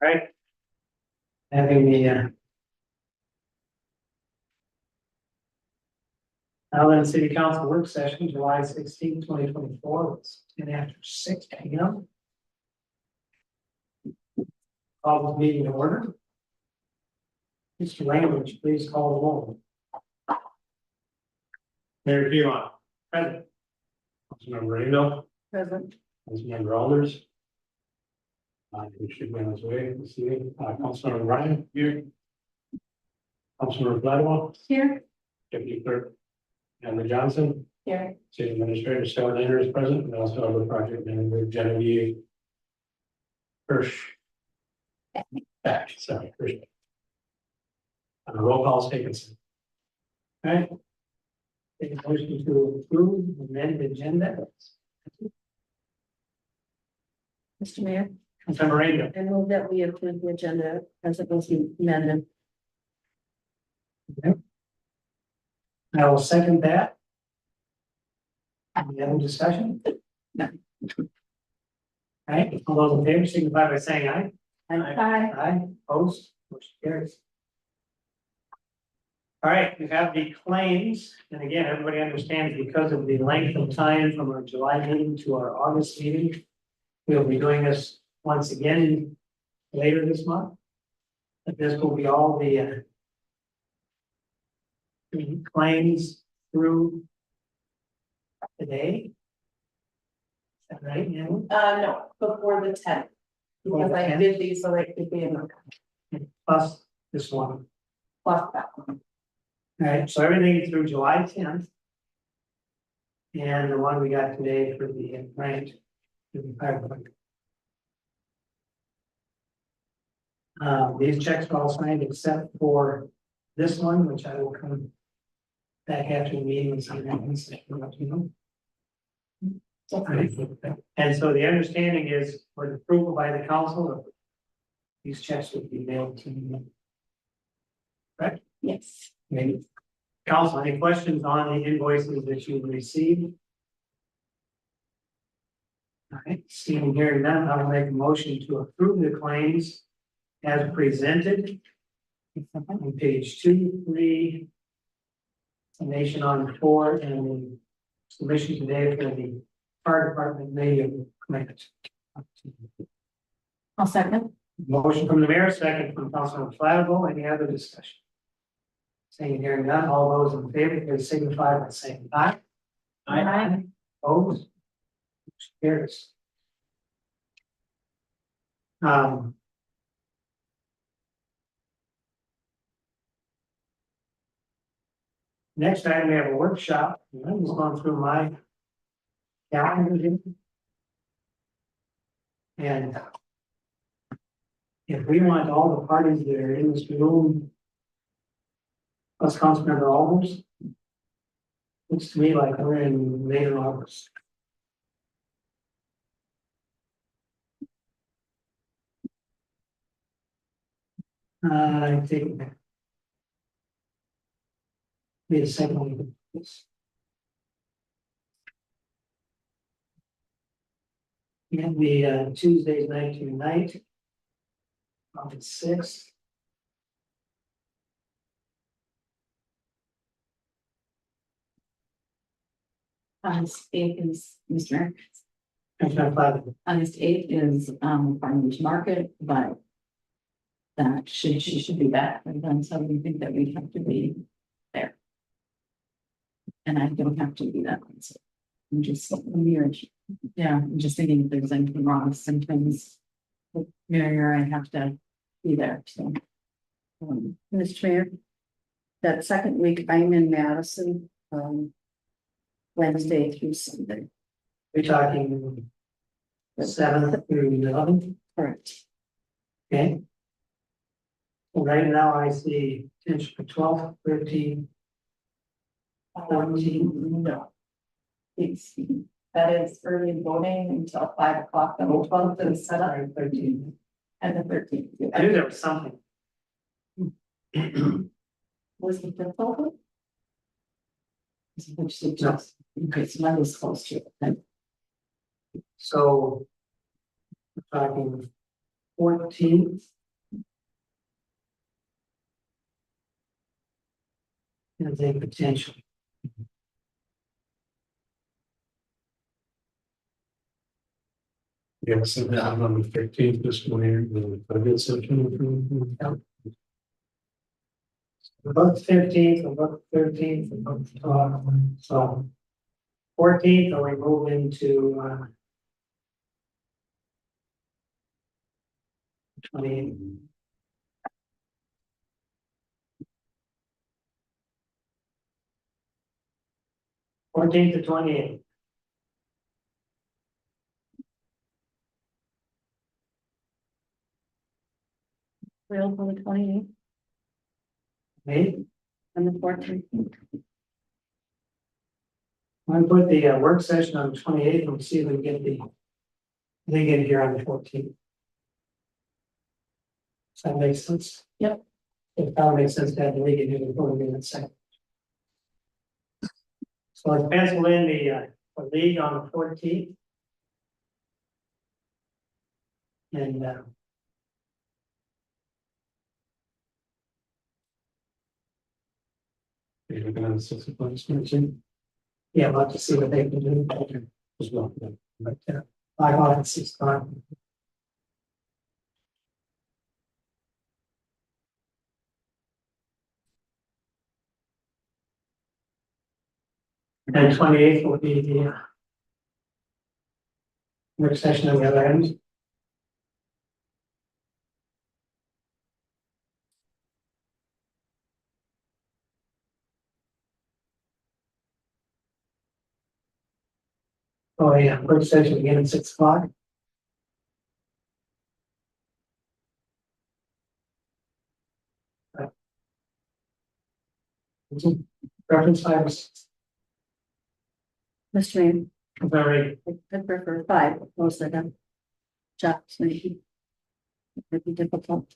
Right. Having the Nowthen City Council work session, July 16, 2024, it's 10 after 6 p.m. Call the meeting to order. Mr. Language, please call the roll. Mayor Huon, present. Councilmember Randall, Present. Councilmember Alders. He should be on his way this evening. Councilmember Ryan here. Councilmember Gladwell, Here. Deputy Clerk Amber Johnson, Here. City Administrator Stella Lander is present, and also our project manager Genevieve Hirsch. Back, sorry, Hirsch. Roll call is taken. Okay. Take a motion to approve the amended agenda. Mr. Mayor, Councilmember Randall. I move that we approve the agenda as it was amended. I will second that. Any other discussion? No. All right, all those in favor signify by saying aye. Aye. Aye, opposed, motion carries. All right, we have the claims, and again, everybody understands because of the length of time from our July meeting to our August meeting. We'll be doing this once again later this month. But this will be all the claims through today. Is that right, yeah? No, before the 10th. Because I did these so they could be in the Plus this one. plus that one. All right, so everything through July 10th. And the one we got today for the grant. These checks are all signed except for this one, which I will come back after the meeting and sign that one, so I can let you know. And so the understanding is for the approval by the council, these checks would be mailed to me. Correct? Yes. Maybe. Council, any questions on the invoices that you've received? All right, seeing and hearing none, I will make a motion to approve the claims as presented. On page 2, 3. Summation on 4 and the submission today for the fire department may have committed. I'll second. Motion from the mayor, second from Councilman Flattable. Any other discussion? Seeing and hearing none, all those in favor, please signify by saying aye. Aye. Opposed? Motion carries. Next time we have a workshop, and I'm just going through my calendar here. And if we want all the parties that are in this room, plus Councilmember Alders, looks to me like we're in later August. I think we a second one. And the Tuesdays night to night. August 6th. August 8th is Mr. Councilmember Flattable. August 8th is farmers market, but that she should be back, and then so we think that we have to be there. And I don't have to be that one, so I'm just weird. Yeah, I'm just thinking if there's anything wrong, sometimes Mary or I have to be there, so. Mr. Mayor, that second week I'm in Madison, Wednesday through Sunday. We're talking 7th through 11th. Correct. Okay. Well, right now I see potential for 12th, 13th. 14th. No. That is early voting until 5 o'clock, the 12th is set up, 13th. and the 13th. I knew there was something. Was the 5th open? Which No. suggests, okay, so mine was close to it, then. So we're talking 14th. As a potential. Yes, and then on the 15th, this morning, the budget session. About the 15th, about the 13th, about the 12th, so. 14th, are we moving to 20? Fourteenth to 28th. Real for the 28th May, and the 14th. I'm gonna put the work session on the 28th and see if we can get they get here on the 14th. Does that make sense? Yep. It probably makes sense to have the league in here before we get a second. So let's pencil in the league on the 14th. And You're looking at the 6 o'clock meeting yeah, I'd like to see what they can do. as well. But 5 o'clock and 6 o'clock. And 28th will be the work session on the other end. Oh, yeah, work session again at 6 o'clock. Reference 5 or 6. Mr. Mayor, Very, I prefer 5, most of them. Jobs maybe. It would be difficult.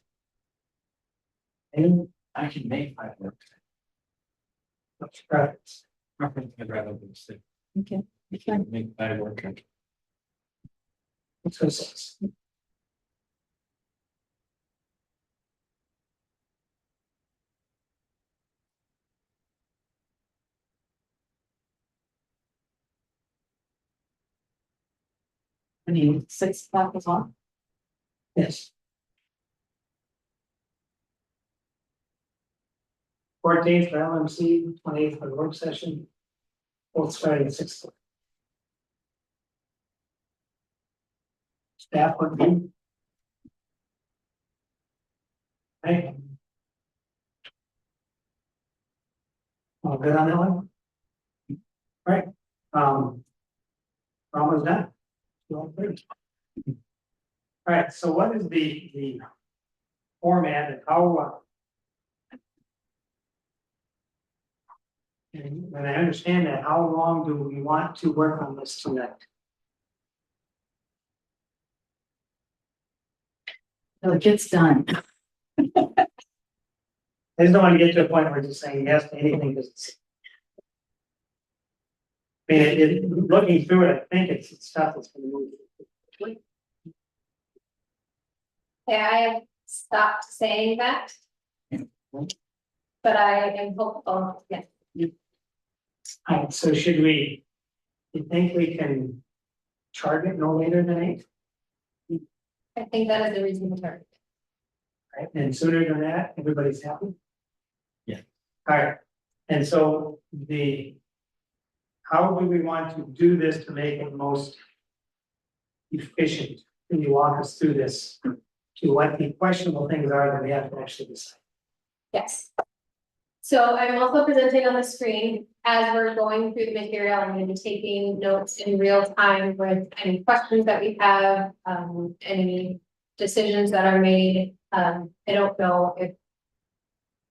and I can make 5 work. what's your preference? I'd rather do 6. Okay. Fine. Make 5 work. Let's go 6. I mean, 6 o'clock as well. Yes. 14th for LMC, 28th for the work session. Both starting at 6 o'clock. Staff would be. Right. All good on that one? Right, almost done. Well, great. All right, so what is the format and how? And when I understand that, how long do we want to work on this tonight? So it gets done. I just don't want to get to a point where just saying yes to anything because I mean, looking through it, I think it's stuff that's gonna move. quickly. Yeah, I have stopped saying that. But I am hopeful, yeah. All right, so should we, you think we can chart it no later than 8? I think that is a reasonable target. Right, and sooner than that, everybody's happy? Yeah. All right, and so how do we want to do this to make it most efficient? Can you walk us through this to what the questionable things are that we have to actually decide? Yes. So I'm also presenting on the screen as we're going through the material. I'm going to be taking notes in real time with any questions that we have, any decisions that are made. I don't know if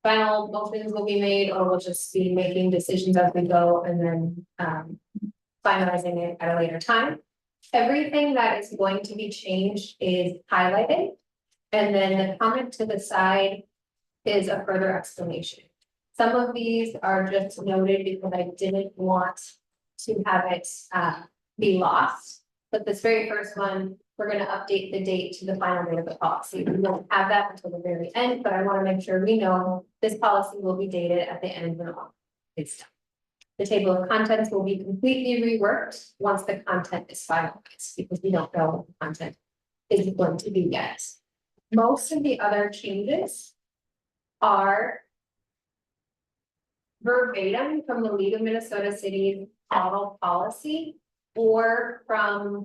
final motions will be made or we'll just be making decisions as we go and then finalizing it at a later time. Everything that is going to be changed is highlighted. And then the comment to the side is a further explanation. Some of these are just noted because I didn't want to have it be lost. But this very first one, we're gonna update the date to the final date of the policy. We won't have that until the very end, but I wanna make sure we know this policy will be dated at the end of the month. It's done. The table of contents will be completely reworked once the content is finalized, because we don't know what the content is going to be yet. Most of the other changes are verbatim from the League of Minnesota Cities model policy or from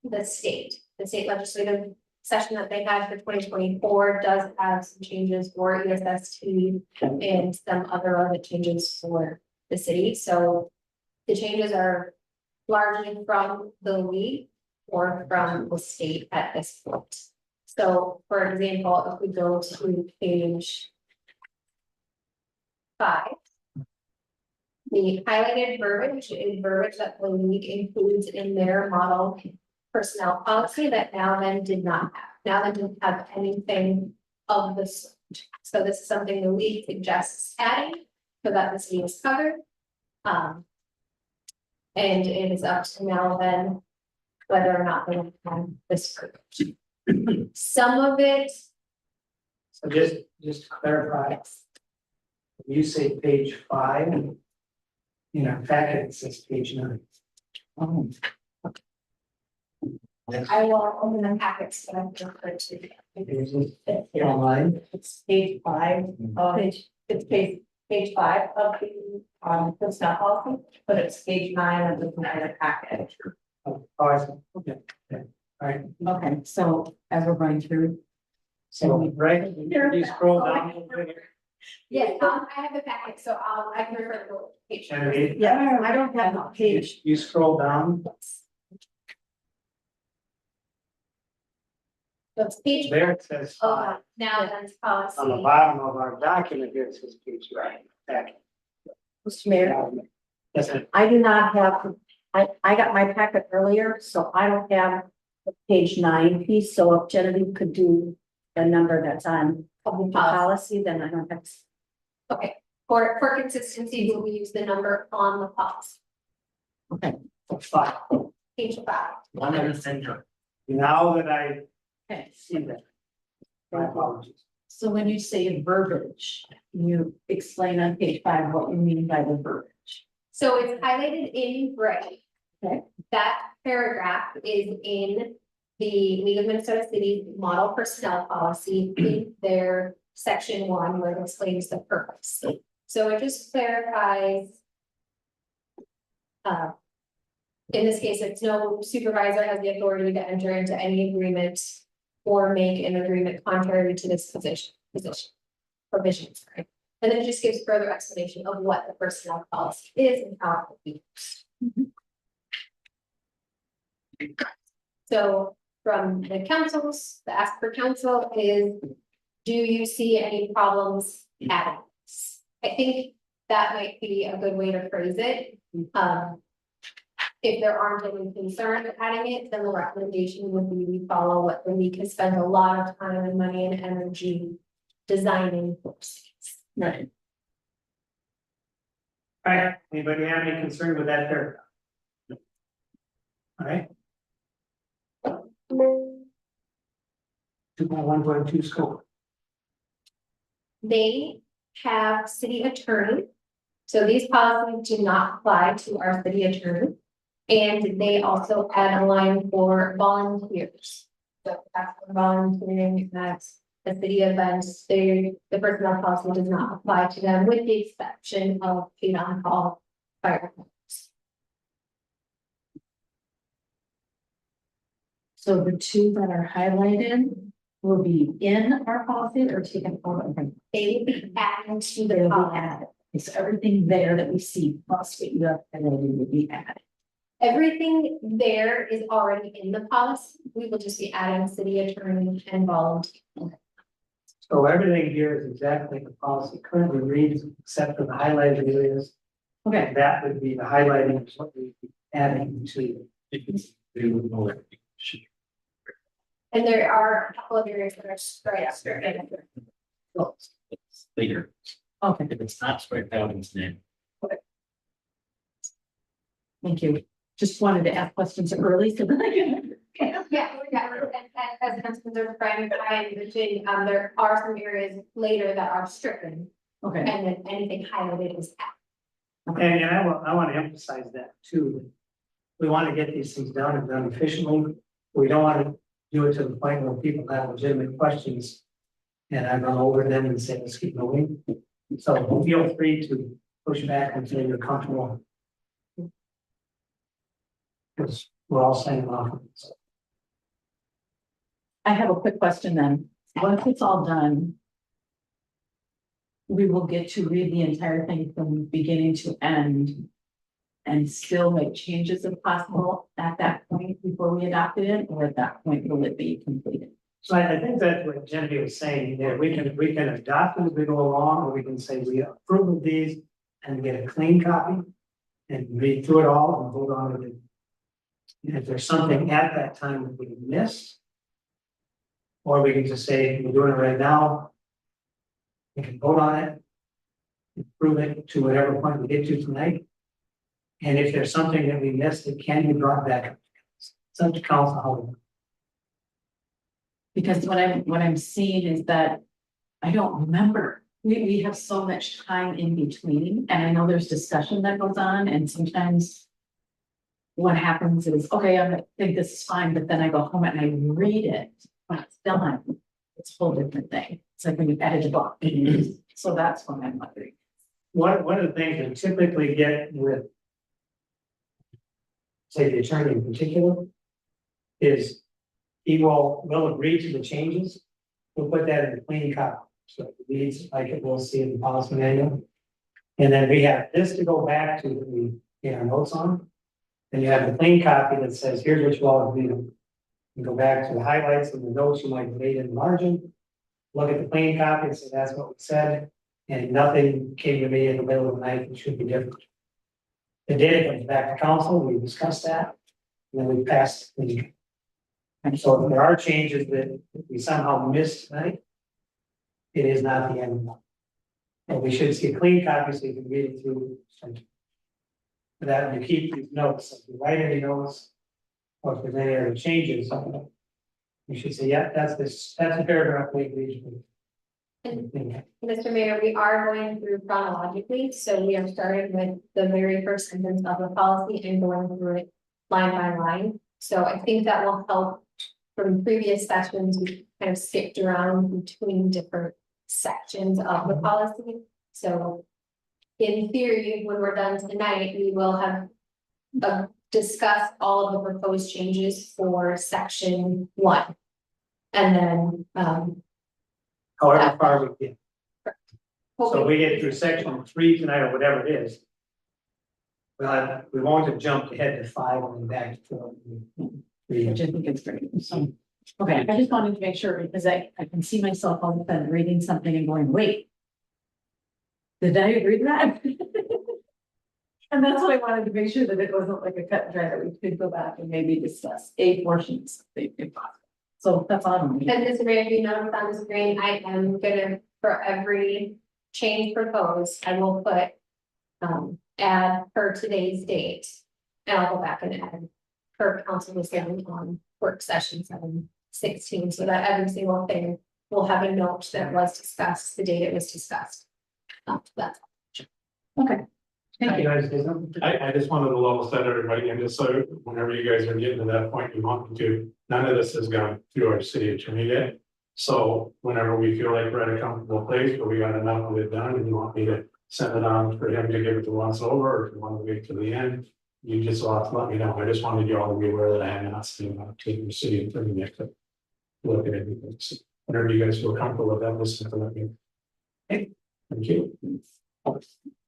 the state. The state legislative session that they had for 2024 does have some changes for ESST and some other changes for the city. So the changes are largely from the league or from the state at this point. So for example, if we go to page 5, the highlighted verbiage is verbiage that the league includes in their model personnel policy that Nowthen did not have. Nowthen didn't have anything of this. So this is something the league suggests adding so that the city is covered. And it is up to Nowthen whether or not they want to have this verbiage. Some of it, So just to clarify, you say page 5. In our packet, it says page 9. Oh, I will open the packets that I've referred to. Is it online? It's page 5, it's page 5 of the personnel policy, but it's page 9 of the entire package. Oh, I see. Okay, all right. okay, so as we're going through, So, right, you scroll down a little bit here. Yeah, I have the packet, so I can refer to the page. Genevieve, Yeah, I don't have a page. you scroll down, So it's page, there it says 5. Nowthen's On the policy. bottom of our document here, it says page 9. Packet. Mr. Mayor, Yes, sir. I do not have, I got my packet earlier, so I don't have the page 9 piece, so if Genevieve could do the number that's on the policy, then I don't have. Okay, for consistency, will we use the number on the policy? okay, 5. Page 5. One in the center. Now that I okay. see that. My apologies. So when you say verbiage, you explain on page 5 what you mean by the verbiage. So it's highlighted in gray. Okay. That paragraph is in the League of Minnesota Cities model personnel policy in their section 1 where it explains the purpose. So it just clarifies. In this case, it's no supervisor has the authority to enter into any agreement or make an agreement contrary to this provision, sorry. And then it just gives further explanation of what the personnel policy is and how it will be used. So from the councils, the ask for council is, do you see any problems adding this? I think that might be a good way to phrase it. If there aren't any concern with adding it, then the recommendation would be we follow what the league has spent a lot of time and money and energy designing. Right. All right, anybody have any concern with that paragraph? All right. 2.1.2 scope. They have city attorney. So these policies do not apply to our city attorney. And they also add a line for volunteers. So that's for volunteering at the city events, the personnel policy does not apply to them with the exception of paid on call firefighters. So the two that are highlighted will be in our policy or taken out of it? They will be added to They'll the be policy. added. So everything there that we see plus what you have highlighted will be added. Everything there is already in the policy. We will just be adding city attorney and volunteer. So everything here is exactly the policy currently reads, except for the highlighted areas. Okay, That would be the highlighting is what we'd be adding to. They would know that. And there are a couple of areas that are straight. It's later, okay, if it's not straight out in its name. thank you. just wanted to ask questions early so that I can. Yeah, as Councilman Brian mentioned, there are some areas later that are stricken, Okay, and then anything highlighted is. And I want to emphasize that too. We want to get these things done and done efficiently. We don't want to do it to the point where people have legitimate questions. And I run over them and say, let's keep moving. So feel free to push back until you're comfortable. Because we're all saying off. So I have a quick question then. Once it's all done, we will get to read the entire thing from beginning to end and still make changes if possible at that point before we adopted it, or at that point will it be completed? So I think that's what Genevieve was saying, that we can adopt them as we go along, or we can say we approve of these and get a clean copy and read through it all and hold on to it. And if there's something at that time that we missed, or we can just say, we're doing it right now. We can vote on it, approve it to whatever point we get to tonight. And if there's something that we missed, it can be brought back. It's up to council how. Because what I'm seeing is that I don't remember. We have so much time in between, and I know there's discussion that goes on, and sometimes what happens is, okay, I think this is fine, but then I go home and I read it when it's done. It's a whole different thing. It's like when you edit a book. So that's what I'm wondering. One of the things we typically get with, say, the attorney in particular, is he will agree to the changes. We'll put that in the clean copy, so it reads like it will see in the policy manual. And then we have this to go back to that we get our notes on. Then you have the clean copy that says, here's what you all agree on. You go back to the highlights and the notes you might have made in the margin. Look at the clean copy and say, that's what we said. And nothing came to me in the middle of the night that should be different. The data comes back to council, we discussed that, and then we passed. And so if there are changes that we somehow missed tonight, it is not the end. And we should see a clean copy so you can read it through. For that, you keep these notes, if you write any notes, or if there's any other changes, you should say, yeah, that's a paragraph we agreed with. Mr. Mayor, we are going through chronologically, so we are starting with the very first sentence of the policy and going through it line by line. So I think that will help. From previous sessions, we kind of skipped around between different sections of the policy. So in theory, when we're done tonight, we will have discussed all of the proposed changes for section 1. And then However far we get. So hoping- we get through section 3 tonight or whatever it is. Well, we won't have jumped ahead to 5 and then back to 4. Which I think is great. So, okay, I just wanted to make sure because I can see myself all of a sudden reading something and going, wait. Did I agree to that? And that's why I wanted to make sure that it wasn't like a cut and dry, that we could go back and maybe discuss a portions if possible. So that's all I'm. And Mr. Mayor, if you notice on the screen, I am gonna, for every change proposed, I will put add per today's date. And I'll go back and add per council was given on work session 7/16, so that every single thing will have a note that was discussed, the date it was discussed. That's Okay. Thank you. guys, I just wanted to level set everybody and just so whenever you guys are getting to that point you want me to, none of this has gone through our city attorney yet. So whenever we feel like we're at a comfortable place where we got enough of it done and you want me to send it on for him to give it to once over, or if you want to wait till the end, you just will have to let me know. I just wanted you all to be aware that I am not sitting on taking the city attorney yet to look at everything. So whenever you guys feel comfortable with that, listen to let me. Hey, thank you.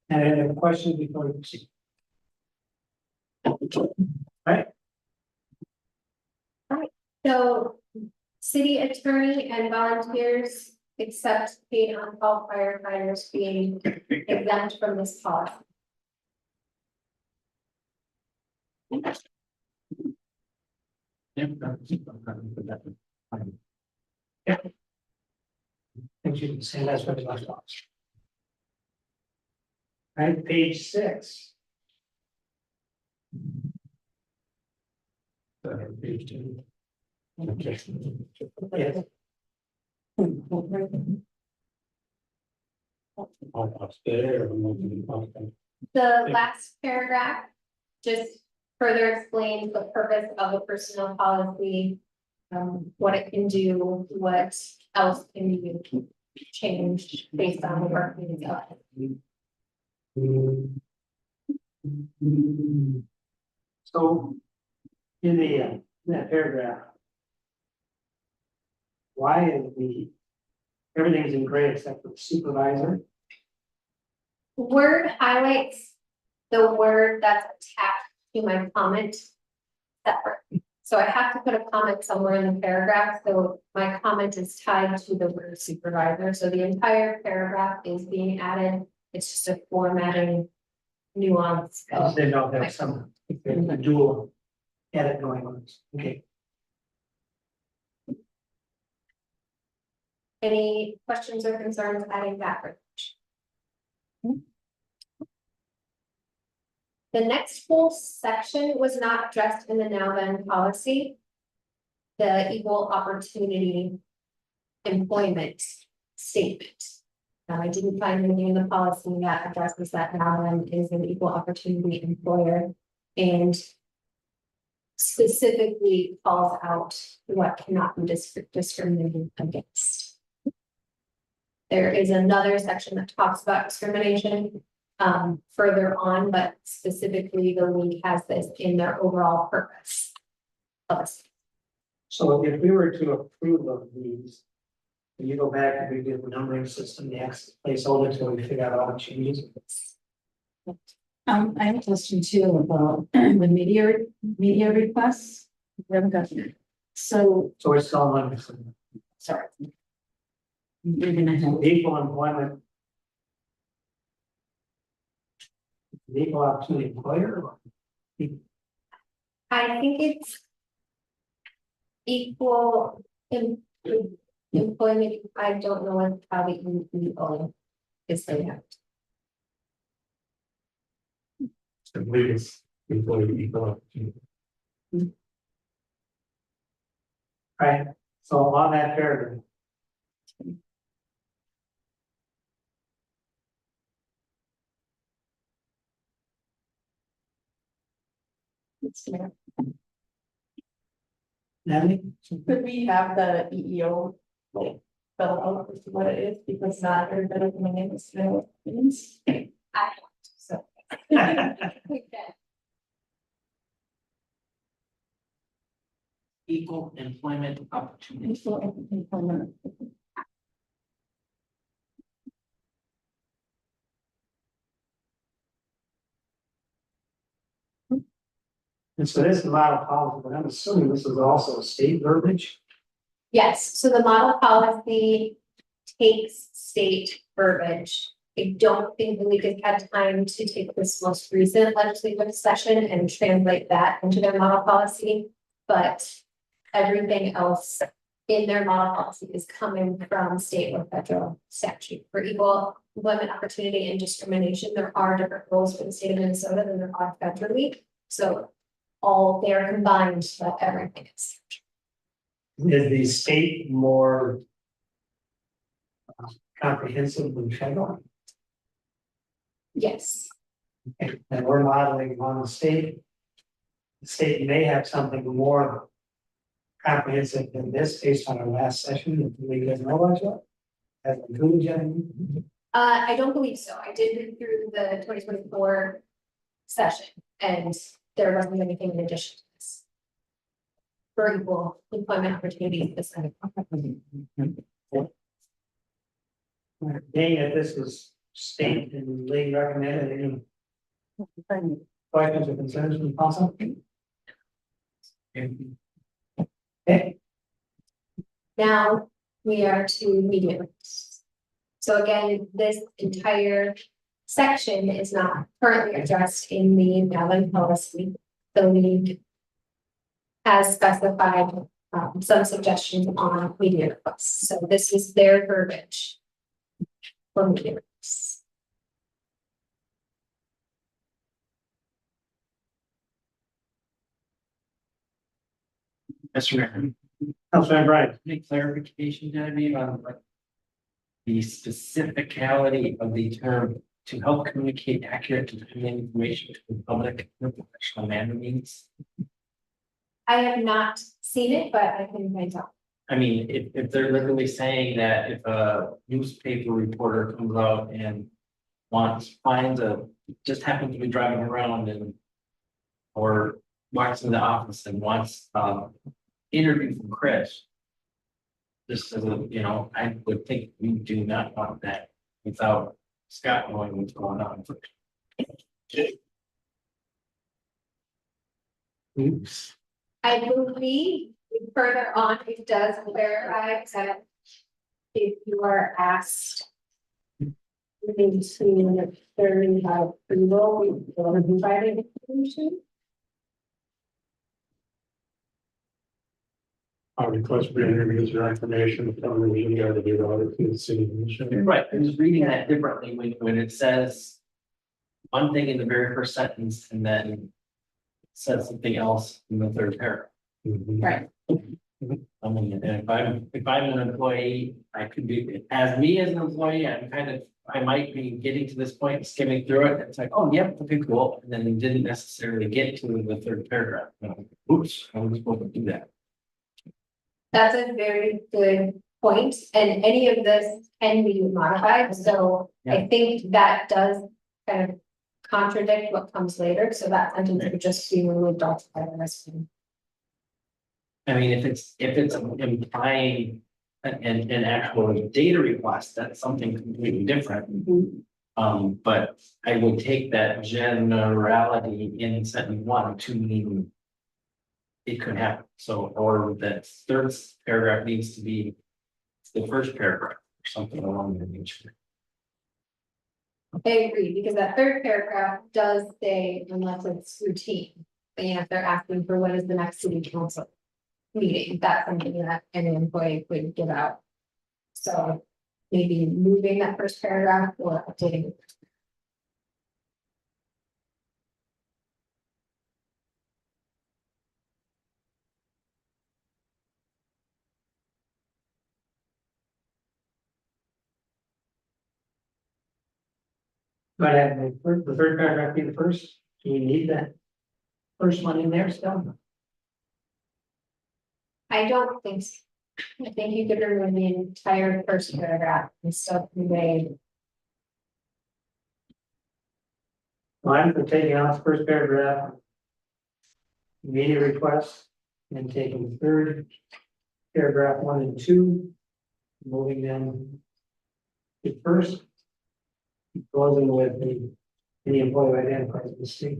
And any other questions before we proceed? Right, So, city attorney and volunteers except paid on call firefighters being exempt from this policy. things you can say, that's what the last off. Right, page 6. page two. Okay. Yes. Up there. Okay. The last paragraph just further explains the purpose of a personnel policy. What it can do, what else can be changed based on the work needs of it. So in that paragraph. Why is everything's in gray except for the supervisor? Word highlights the word that's attached to my comment separate. So I have to put a comment somewhere in the paragraph, so my comment is tied to the word supervisor, so the entire paragraph is being added. It's just a formatting nuance. I just didn't know if there was some, if there's a dual edit going on. Okay, Any questions or concerns adding that verbiage? The next whole section was not addressed in the Nowthen policy. The equal opportunity employment statement. I didn't find anything in the policy that addresses that Nowthen is an equal opportunity employer and specifically calls out what cannot be discriminated against. There is another section that talks about discrimination further on, but specifically the league has this in their overall purpose. so if we were to approve of these. Can you go back and redo the numbering system, the X placeholder till we figure out all the changes? I have a question too about the media requests. We haven't got it. So, So we're still on numbering system. sorry. You're gonna have, Equal employment. Equal opportunity employer. Or I think it's equal employment. I don't know what how the EEO is laid out. I believe it's employee equal opportunity. Right, so on that paragraph. it's there. Natalie? Could we have the EEO like spell out as to what it is, because not everybody coming in is know what it means. So. Equal employment opportunity. Equal employment. And so this is a model policy, but I'm assuming this is also state verbiage. Yes, so the model policy takes state verbiage. I don't think the league has had time to take this most recent legislative session and translate that into their model policy. But everything else in their model policy is coming from state or federal statute. For equal employment opportunity and discrimination, there are different rules for the state of Minnesota than there are federally. So all they are combined, but everything is. Is the state more comprehensive than federal? Yes, And we're modeling on the state. The state may have something more comprehensive than this based on our last session, if we guys know about that. Has it included yet? I don't believe so. I did read through the 2024 session and there wasn't anything in addition to this. For equal employment opportunities, this kind of. Being that this is state and league recommended, any questions or concerns from council? Okay, Now we are to media rights. So again, this entire section is not currently addressed in the Nowthen policy. The league has specified some suggestions on media requests. So this is their verbiage for media requests. Mr. Mayor, Councilman Brian. any clarification, Genevieve, on like the specificality of the term to help communicate accurate and timely information to the public in a professional manner means? I have not seen it, but I can find out. I mean, if they're literally saying that if a newspaper reporter comes out and just happens to be driving around and or walks in the office and wants interview from Chris. Just as a, I would think we do not want that without Scott knowing what's going on. Oops. I believe further on, it does clarify that if you are asked to thoroughly have approval, you want to provide information. Our request for interviews or information from the meeting, got to do that to the city commission. Right, I'm just reading that differently when it says one thing in the very first sentence and then it says something else in the third paragraph. Mhm. Right. I mean, and if I'm an employee, I could be, as me as an employee, I might be getting to this point, skimming through it, and it's like, oh, yep, okay, cool, and then we didn't necessarily get to the third paragraph. Oops, I was supposed to do that. That's a very good point, and any of this can be modified, so I think that does kind of contradict what comes later, so that sentence would just be removed altogether. I mean, if it's implying an actual data request, that's something completely different. But I would take that generality in sentence one to mean it could happen. So, or that third paragraph needs to be the first paragraph or something along that nature. I agree, because that third paragraph does say unless it's routine, and if they're asking for what is the next city council meeting, that's something that any employee could give out. So maybe moving that first paragraph or updating. But have the third paragraph be the first, do we need that first one in there still? I don't think so. I think you could remove the entire first paragraph and still convey. Well, I'm for taking off the first paragraph. Media requests, and taking third paragraph 1 and 2. Moving them to first. Closing with any employee identifies the state.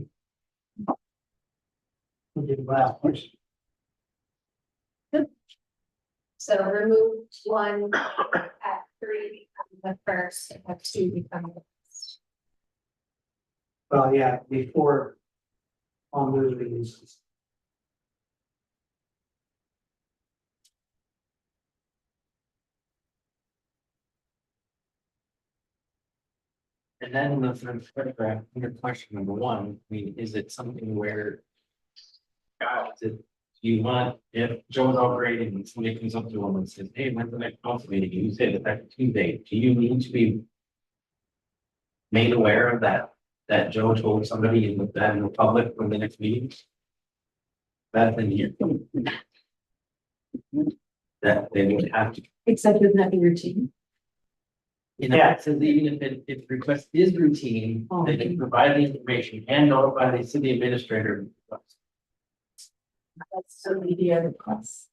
We did last question. So remove 1 at 3, become the first, and at 2 become the last. Well, yeah, before all news releases. And then in the third paragraph, under question number one, I mean, is it something where do you want, if Joe's operating and somebody comes up to him and says, hey, when's the next council meeting? You say that that's Tuesday. Do you need to be made aware of that Joe told somebody in the public when the next meeting? That's in here. That they would have to. Except wouldn't that be routine? It says even if the request is routine, Oh, they can provide the information and notify the city administrator. That's the media requests.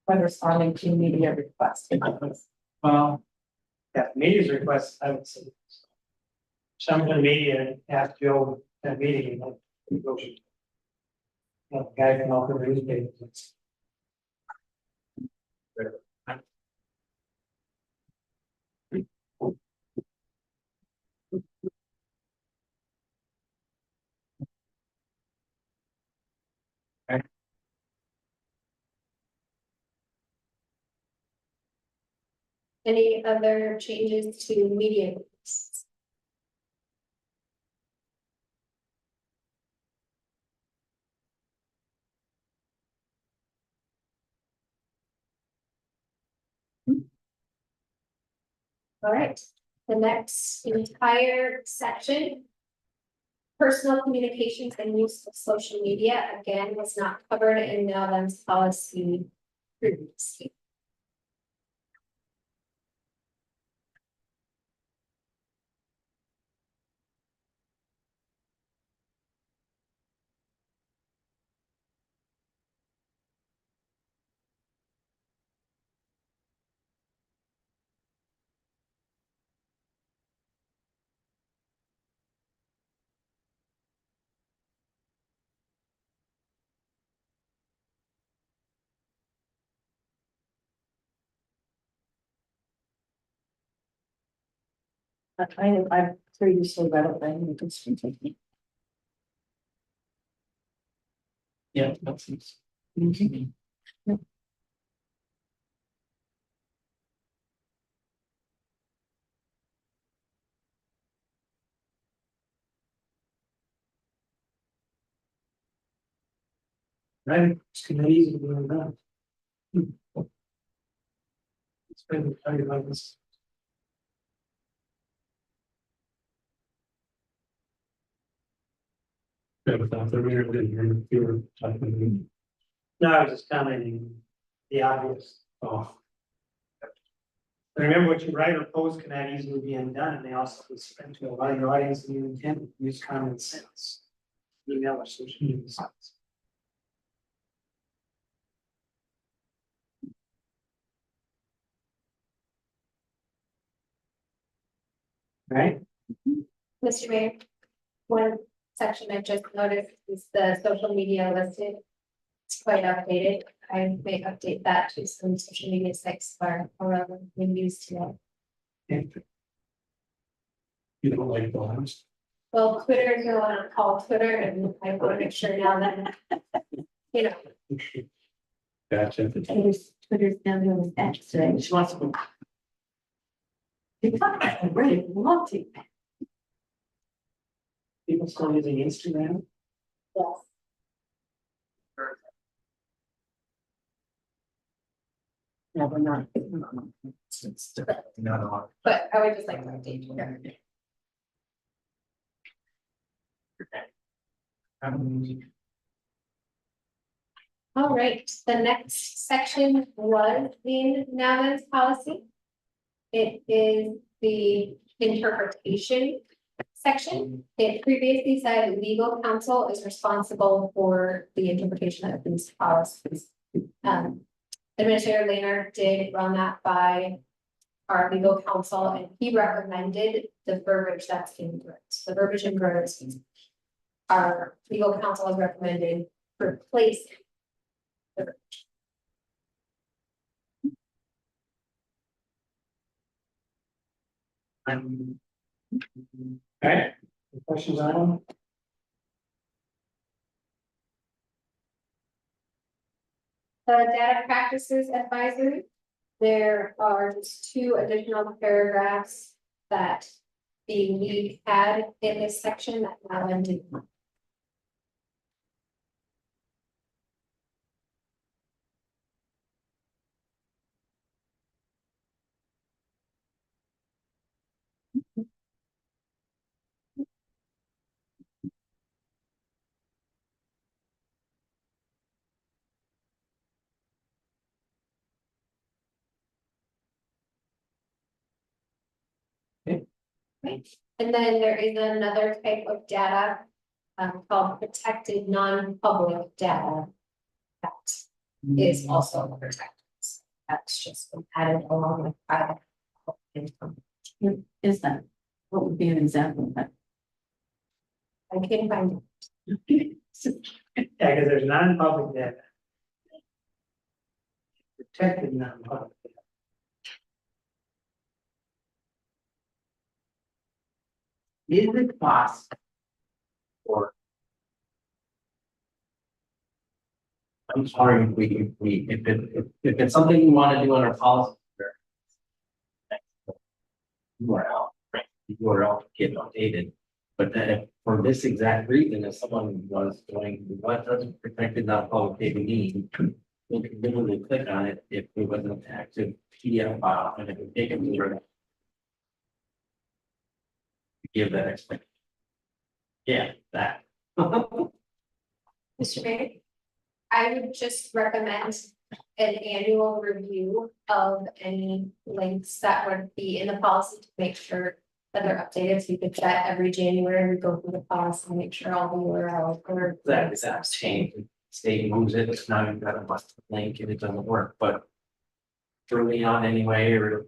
When responding to media requests. Well, Yeah, media's requests, I would say. Some of the media asked Joe at a meeting, like, guy from all the newspapers. Any other changes to media requests? All right, the next entire section. Personal communications and use of social media, again, was not covered in Nowthen's policy previously. I've previously read it, but I didn't consider it. Yeah, that seems. Right, it's committees are doing that. It's been kind of like this. Yeah, without the reader, you're typing. No, I was just commenting the obvious. Oh, Remember, what you write or post cannot easily be undone, and they also spend to allow your audience and your intent to use common sense. Email or social media sites. Right? Mr. Mayor, one section I just noticed is the social media listed. It's quite outdated. I may update that to some social media sites for however we use today. you don't like the last. Well, Twitter is going on call Twitter, and I want to make sure now that, you know, Gotcha. Twitter's down there with X today. She wants to. TikTok, I really love TikTok. People still using Instagram. yes, No, we're not. It's definitely not a lot. but I would just like to update Twitter. All right, the next section was in Nowthen's policy. It is the interpretation section. It previously said legal counsel is responsible for the interpretation of these policies. Administrator Laner did run that by our legal counsel, and he recommended the verbiage that's in Grits. The verbiage in Grits, our legal counsel has recommended replacing the verbiage. Okay, any questions on them? The data practices advisory, there are just 2 additional paragraphs that the league had in this section that Nowthen did not. Right, and then there is another type of data called protected non-public data. That is also protected. That's just been added along with private. Information. What is that? What would be an example of that? I can find Yeah, because there's non-public data. Protected non-public data. Is it possible? Or. I'm sorry, if it's something we want to do on our policy. URL, right, the URL get updated. But then if for this exact reason, if someone was doing, what does protected non-public data mean? We could literally click on it if it wasn't an active PDF file and it would take them to give that explanation. Yeah, that. Mr. Mayor, I would just recommend an annual review of any links that would be in the policy to make sure that they're updated, so you could chat every January, we go through the policy, and make sure all the URLs are. That's changed. State moves it, it's now you've got a bust link and it doesn't work, but. Early on anyway, or.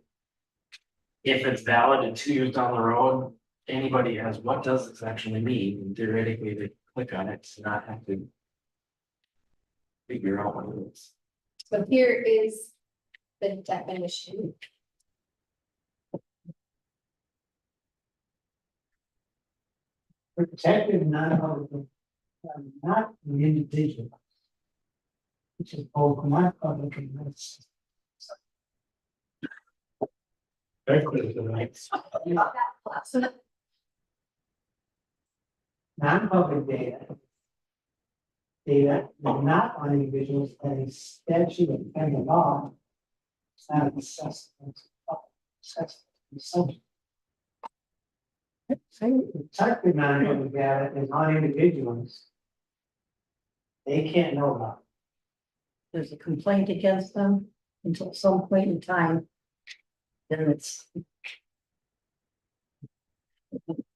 If it's valid and 2 years down the road, anybody has, what does this actually mean? And theoretically, they click on it to not have to. Figure out what it is. So here is the definition. Protected non-public, not an individual. Which is both not public and not. Very clear to me. Non-public data. Data not on individuals that a statute of federal law. It's not accessible to public, accessible to the subject. Say, protected non-public data is on individuals. They can't know about There's a complaint against them until some point in time. Then it's.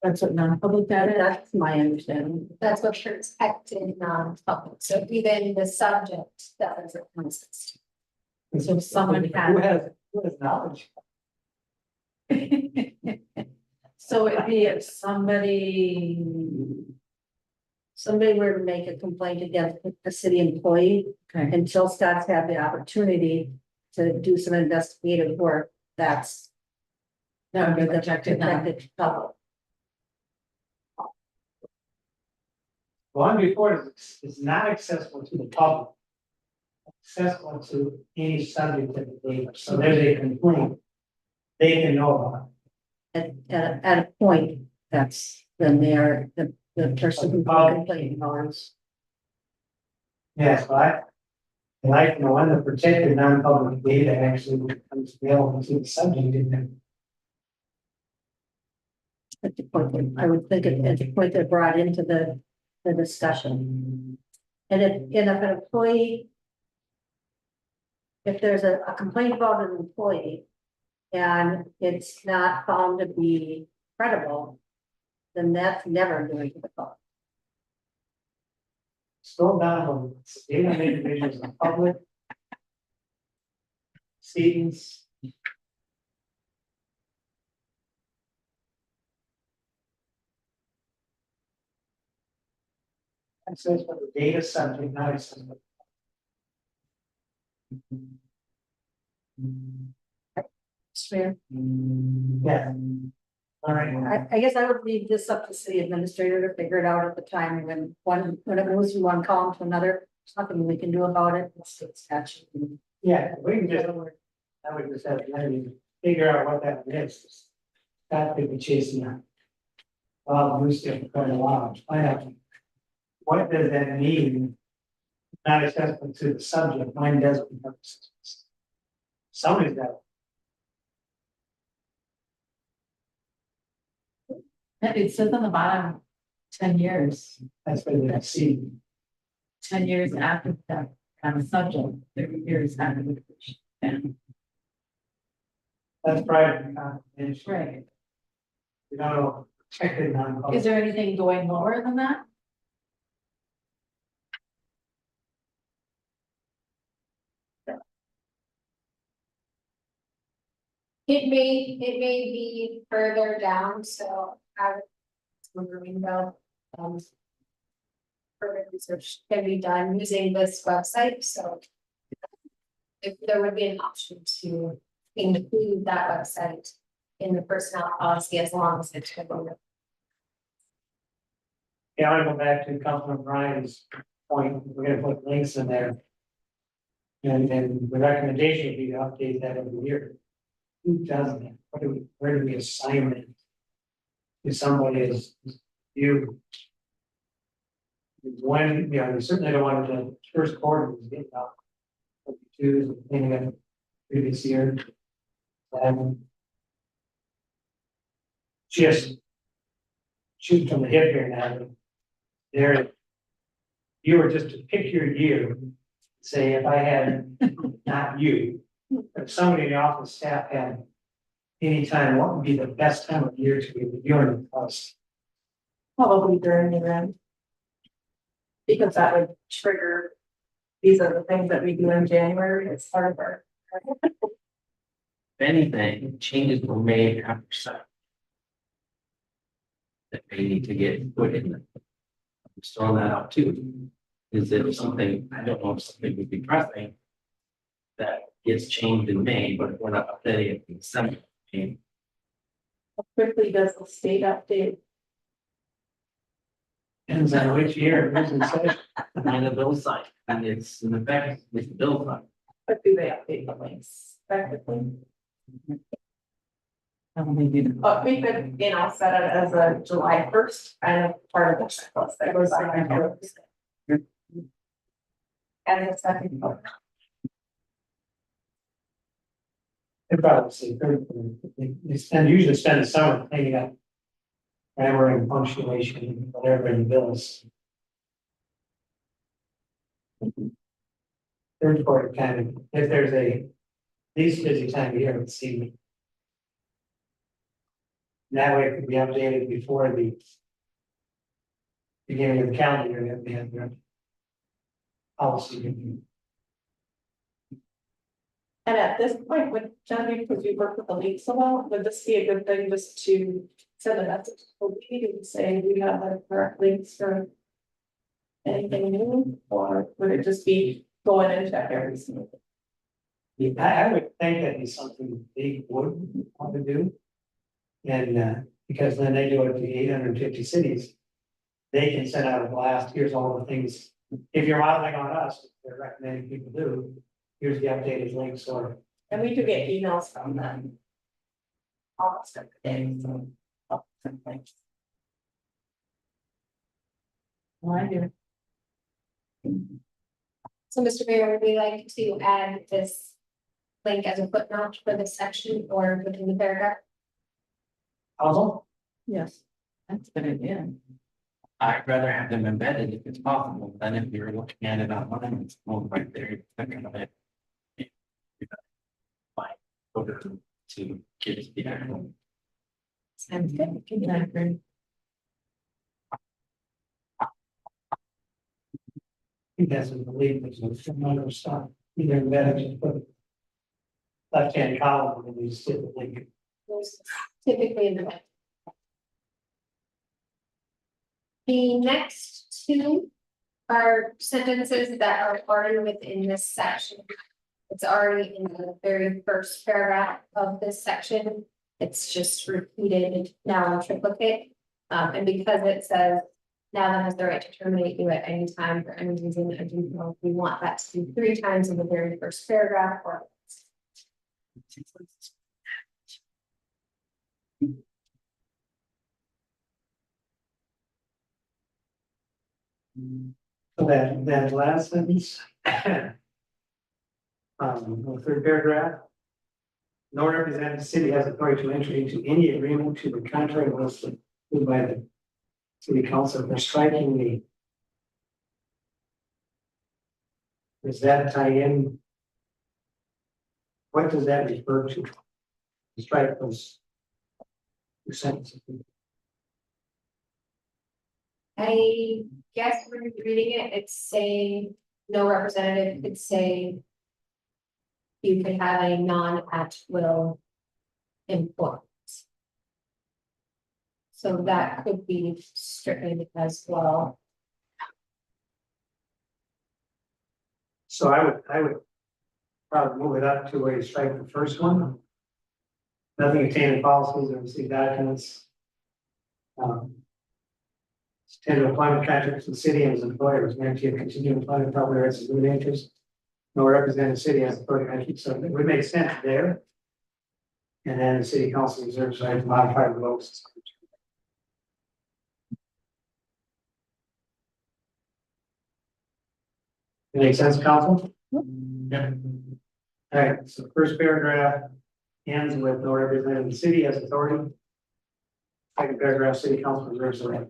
That's what non-public data, That's my understanding. That's what protected non-public, so even the subject that is it consist. it. So someone Who has knowledge? So it'd be if somebody. Somebody were to make a complaint against a city employee, okay, until Scott's had the opportunity to do some investigative work, that's. that would be under the protected non. protected public. One before is not accessible to the public. Accessible to any subject of the data, so there's a complaint. They can know about At a point, that's then they're the person who complained about. it. Yes, but I like to know when the protected non-public data actually becomes available to the subject, isn't it? At the point, I would think at the point they're brought into the discussion. And if an employee. If there's a complaint about an employee. And it's not found to be credible. Then that's never going to the public. Scroll down a little, it's data on individuals in public. Students. It says for the data subject, not accessible. Fair. Yeah. All right, I guess I would leave this up to city administrator to figure it out at the time when it moves from one column to another. There's nothing we can do about it. It's state statute. yeah, we can just, I would just have to figure out what that is. That could be chasing that. We still quite a lot, find out. What does that mean? Not accessible to the subject, mine doesn't become. Somebody's got. It says on the bottom, 10 years, That's what they see. 10 years after that kind of subject, 30 years after the completion. Yeah, That's private and confidential. right. You know, protected non-public. Is there anything going lower than that? It may be further down, so I would. Window, further research can be done using this website, so. If there would be an option to include that website in the personnel policy as long as it's. Yeah, I want to go back to Councilman Brian's point, we're gonna put links in there. And the recommendation would be to update that every year. Who does that? Where do we assign it? If somebody is you. When, you know, we certainly don't want the first quarter is getting up. Twos, and then previous year. And. Just shoot from the hip here now. But there, you were just to pick your year, say if I had, not you, but if somebody in the office staff had any time, what would be the best time of year to be reviewing us? Probably during the event. Because that would trigger, these are the things that we do in January, it's part of our. If anything, changes were made after seven. That may need to get put in. I'm just throwing that out too. Is it something, I don't know if something would be pressing. That gets changed in May, but we're not updating it in December. And How quickly does the state update? Depends on which year it was in session. And the bill sign, and it's in effect with the bill fund. But do they update the links effectively? Probably do. But we could, set it as a July 1st, kind of part of the checklist that goes on. And the second. They probably say third, they usually spend the summer cleaning up grammar and punctuation, whatever in the bills. Third quarter kind of, if there's a least busy time of year, let's see. That way it could be updated before the beginning of the calendar year that we have their policy review. And at this point, would Genevieve, because you work with the league so well, would this be a good thing just to send a message to the league and say we have the correct links for anything new, or would it just be going and check every single thing? I would think that'd be something they would want to do. And because then they do it to 850 cities. They can send out a blast, here's all the things, if you're modeling on us, they're recommending people do, here's the updated links or. And we do get emails from them. Almost every day, so. Thanks. Well, I do. So, Mr. Mayor, would we like to add this link as a footnote for this section or within the paragraph? Also, Yes, that's a good idea. I'd rather have them embedded if it's possible, than if you're looking at it online, it's all right there, you're thinking of it. Fine, over to kids, yeah. Sounds good. Exactly. I think that's what the league is, some other stuff, either better to put. Left-hand column and you stick the link. There's typically in the back. The next two are sentences that are already within this section. It's already in the very first paragraph of this section. It's just repeated now in triplicate. And because it says now that has the right to terminate you at any time for any reason, I do know we want that to be 3 times in the very first paragraph or. So that last sentence. The third paragraph. No representative city has authority to enter into any agreement to the contrary listed by the city council for striking the. Does that tie in? What does that refer to? Strike those 2 sentences. I guess when you're reading it, it's saying no representative could say. You could have a non-at-will employment. So that could be stricken as well. So I would probably move it up to where you strike the first one. Nothing contained in policies or received documents. Tender employment contracts with the city and its employers guarantee a continued employment property rights and good interest. No representative city has authority, so it would make sense there. And then the city council reserves right to modify the laws. Make sense, council? Yeah. All right, so first paragraph ends with no representative of the city has authority. Second paragraph, city council reserves the right.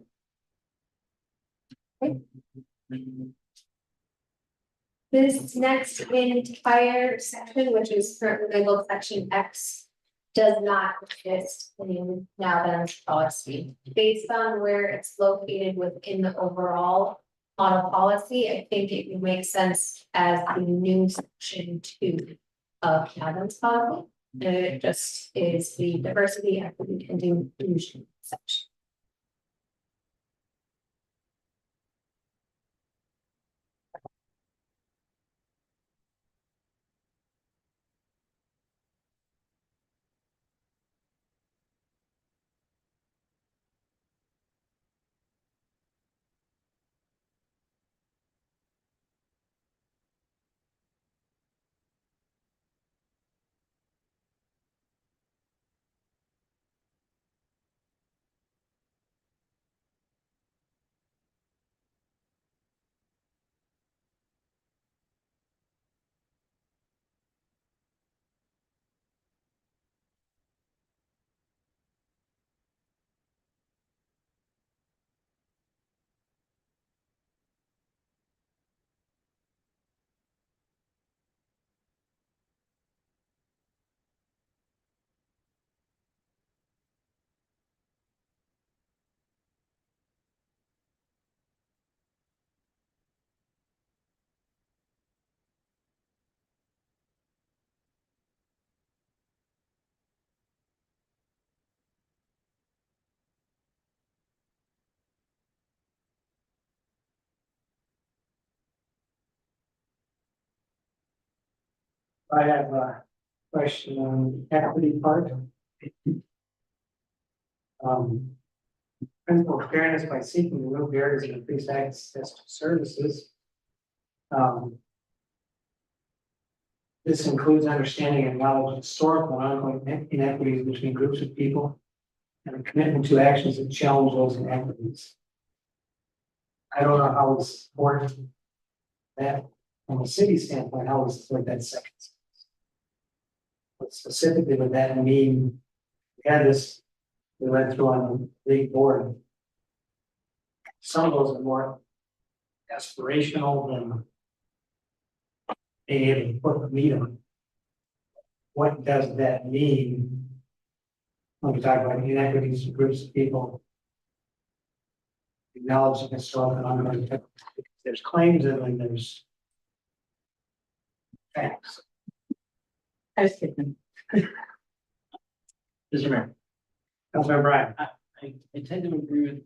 This next entire section, which is currently labeled section X, does not exist in Nowthen's policy. Based on where it's located within the overall model policy, I think it would make sense as a new section 2 of Nowthen's policy. And it just is the diversity, equity, and inclusion section. I have a question on the equity part. Principal fairness by seeking to remove barriers and increase access to services. This includes understanding and knowledge of historical and ongoing inequities between groups of people and a commitment to actions that challenge those inequities. I don't know how we support that from a city standpoint, how we support that second. But specifically, would that mean, we had this, we went through on the league board. Some of those are more aspirational than being able to put the meat on. What does that mean? When we talk about inequities of groups of people. Acknowledging historical and ongoing, there's claims and then there's facts. I was kidding. Mr. Mayor, Councilmember Brian. I tend to agree with.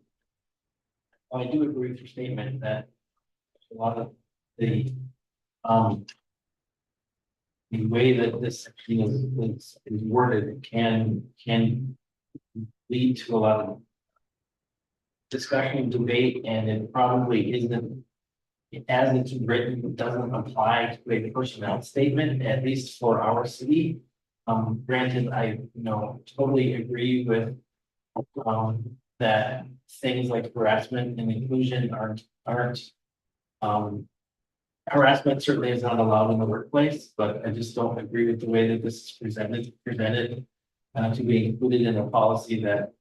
Well, I do agree with your statement that a lot of the way that this section is worded can lead to a lot of discussion and debate, and it probably isn't, as it's written, it doesn't apply to a personnel statement, at least for our city. Granted, I totally agree with that things like harassment and inclusion aren't harassment certainly is not allowed in the workplace, but I just don't agree with the way that this is presented to be included in a policy that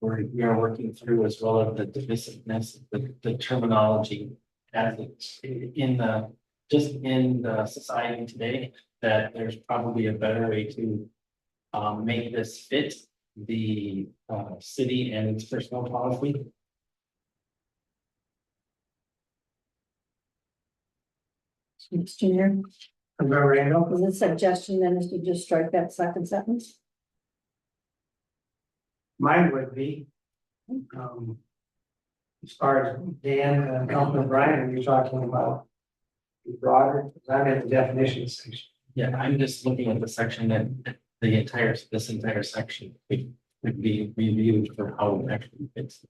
we are working through, as well as the divisiveness, the terminology as it's in the society today, that there's probably a better way to make this fit the city and its personnel policy. Mr. Mayor, Councilmember Randall. is the suggestion then is to just strike that second sentence? Mine would be. As far as Dan and Councilman Brian, you're talking about. The broader, I'm in the definition section. Yeah, I'm just looking at the section that this entire section would be reviewed for how it actually fits.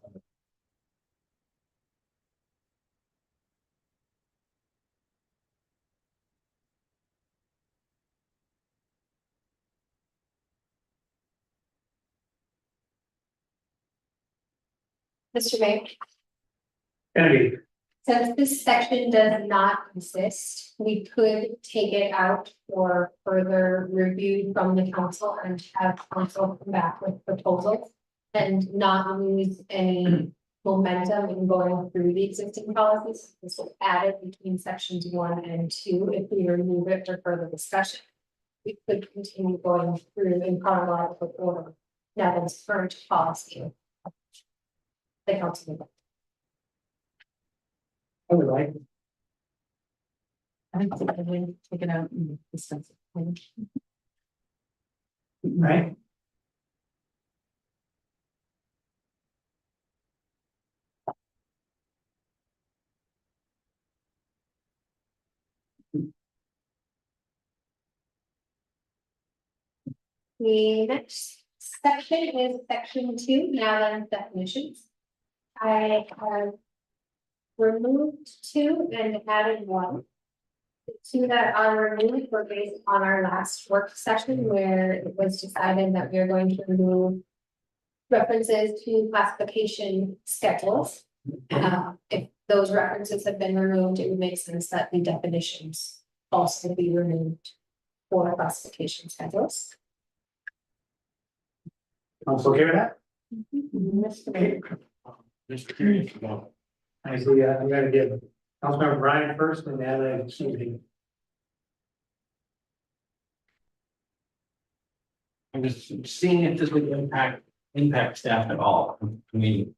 Mr. Mayor, Kennedy, since this section does not exist, we could take it out for further review from the council and have council come back with proposals. and not lose any momentum in going through the existing policies. This was added between sections 1 and 2. If we remove it for further discussion, we could continue going through in chronological order. Nowthen's current policy. The council. I would like, I think it's a way to take it out and discuss it. right? The next section is section 2, Nowthen's definitions. I have removed 2 and added 1. The 2 that are removed were based on our last work session where it was decided that we are going to remove references to classification schedules. If those references have been removed, it would make sense that the definitions also be removed for classification schedules. Also okay with that? Mm-hmm. Just curious about. I see, I'm gonna give Councilmember Brian first and then Susie. I'm just seeing if this would impact staff at all. I mean.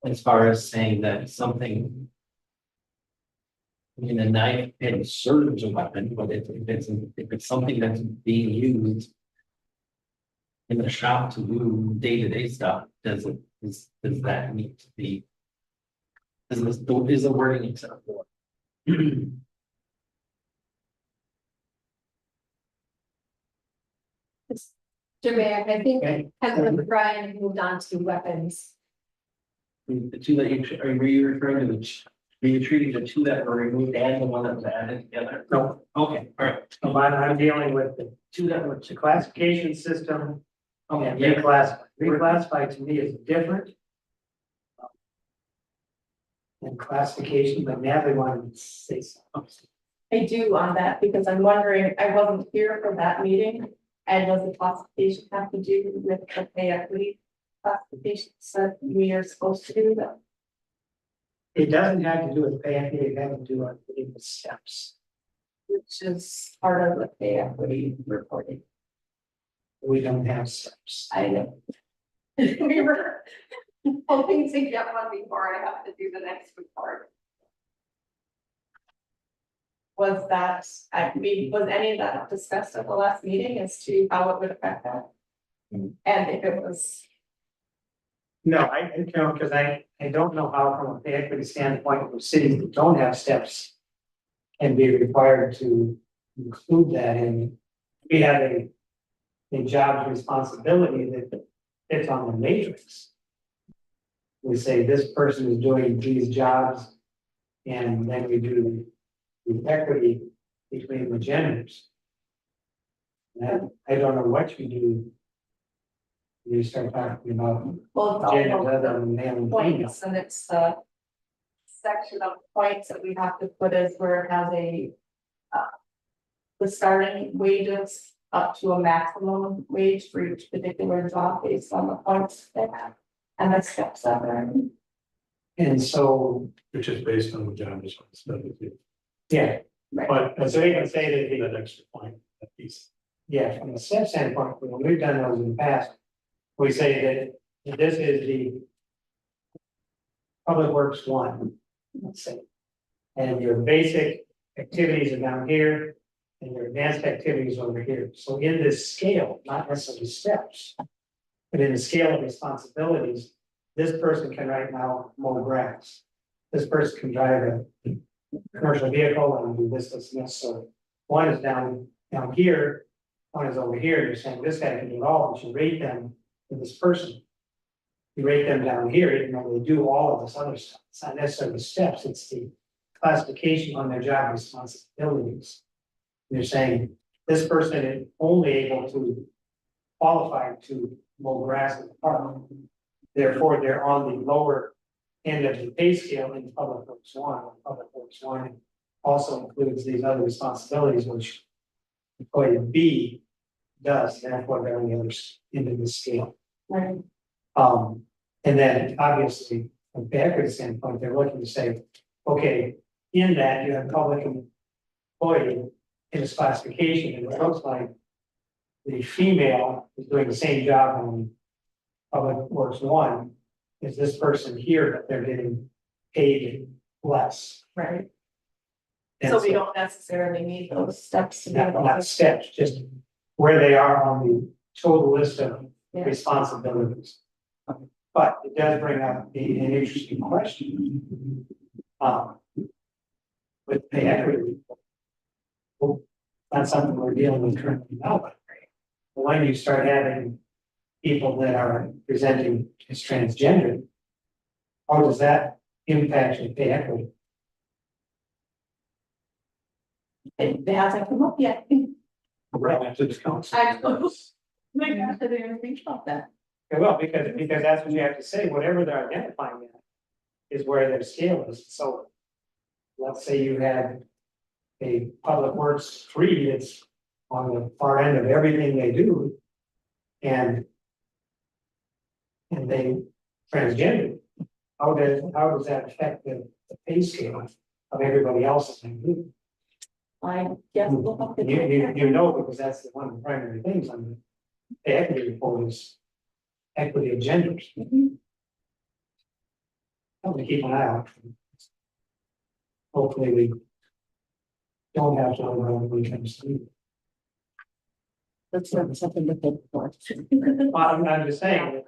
As far as saying that something. I mean, a knife can serve as a weapon, but if it's something that's being used. In the shop to do day-to-day stuff, does that need to be? Is the wording acceptable? Jermaine, I think Okay. Councilmember Brian moved on to weapons. The two that were you referring to, are you treating the two that were removed and the one that was added together? No, Okay, all right, I'm dealing with the two that were, classification system okay, and yeah, reclassify. Reclassify to me is different. And classification, but Natalie wanted to say something. I do on that, because I'm wondering, I wasn't here for that meeting, and does the classification have to do with the pay equity classification, so we are supposed to do that? It doesn't have to do with pay equity, it has to do with the steps. Which is part of the pay equity reporting. We don't have steps. I know. We were hoping to get one before I have to do the next report. Was that, was any of that discussed at the last meeting as to how it would affect that? And if it was, No, I don't, because I don't know how from a pay equity standpoint, for cities that don't have steps. Can be required to include that in, we have a job responsibility that fits on the matrix. We say this person is doing these jobs, and then we do the equity between the genders. And I don't know what you do. You start talking about well, it's genders all other about than male the and female. points, and it's the section of points that we have to put as where it has a the starting wages up to a maximum wage for each particular job based on the points they have. And the steps that are. And so, Which is based on the job responsibility. yeah, Right. but so you can say that, That extra point, that piece. yeah, from a step standpoint, when we've done those in the past, we say that this is the Public Works 1, let's say. And your basic activities are down here, and your advanced activities over here. So in this scale, not necessarily steps, but in the scale of responsibilities, this person can right now mow grass. This person can drive a commercial vehicle and do this, and this. So one is down here, one is over here. You're saying this guy can do it all, but you rate them to this person. You rate them down here, even though they do all of this other stuff. It's not necessarily steps, it's the classification on their job responsibilities. You're saying this person is only able to qualify to mow grass in the park. Therefore, they're on the lower end of the pay scale in Public Works 1. Public Works 1 also includes these other responsibilities, which employee B does, therefore they're on the other end of the scale. Right. And then obviously, from the equity standpoint, they're looking to say, okay, in that you have public employee in this classification, and it looks like the female is doing the same job on Public Works One, is this person here, but they're getting paid less. Right. And So we don't necessarily need those steps to be able not to. steps, just where they are on the total list of Yeah. responsibilities. But it does bring up an interesting question. With pay equity. Well, that's something we're dealing with currently now, but when you start having people that are presenting as transgender, how does that impact your pay equity? It hasn't come up yet. Right, to the council. I- Maybe I didn't even think about that. Well, because that's what you have to say, whatever they're identifying at is where their scale is, so. Let's say you had a Public Works 3 that's on the far end of everything they do. And they transgender, how does that affect the pay scale of everybody else in the group? I guess we'll have to. You know, because that's one of the primary things on the pay equity report is equity of genders. Mhm. I'm gonna keep an eye out. Hopefully we don't have to run on weekends. That's not something to think for. I'm just saying,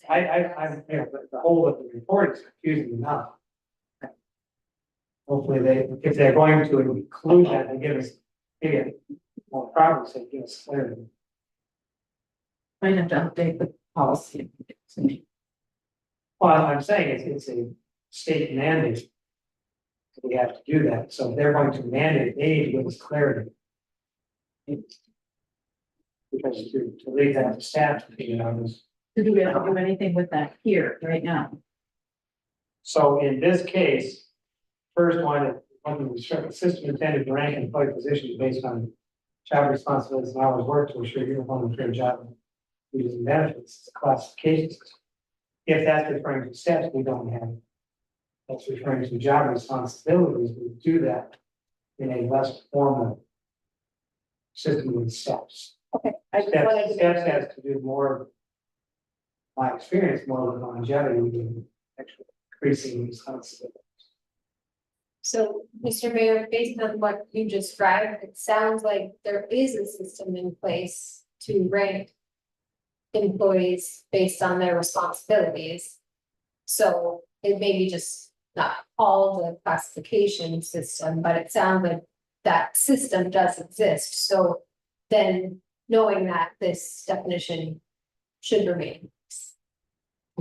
I'm, you know, the whole of the report is confusing enough. Hopefully if they're going to include that, they give us, maybe, more probably say, give us clarity. Might have to update the policy. Well, I'm saying it's a state mandate. We have to do that, so if they're going to mandate, they need to give us clarity. Because to leave that to staff, you know, is. Do we have to do anything with that here, right now? So in this case, first one, when we restrict system intended to rank and employee positions based on job responsibilities and hours worked to ensure uniform and fair job using benefits, it's a classification system. If that's referring to steps, we don't have. That's referring to job responsibilities, we do that in a less formal system with steps. Okay, I just wanted Steps to. has to do more, my experience, more with longevity than actually increasing responsibility. So, Mr. Mayor, based on what you described, it sounds like there is a system in place to rank employees based on their responsibilities. So it may be just not called a classification system, but it sounds like that system does exist. So then knowing that this definition should remain.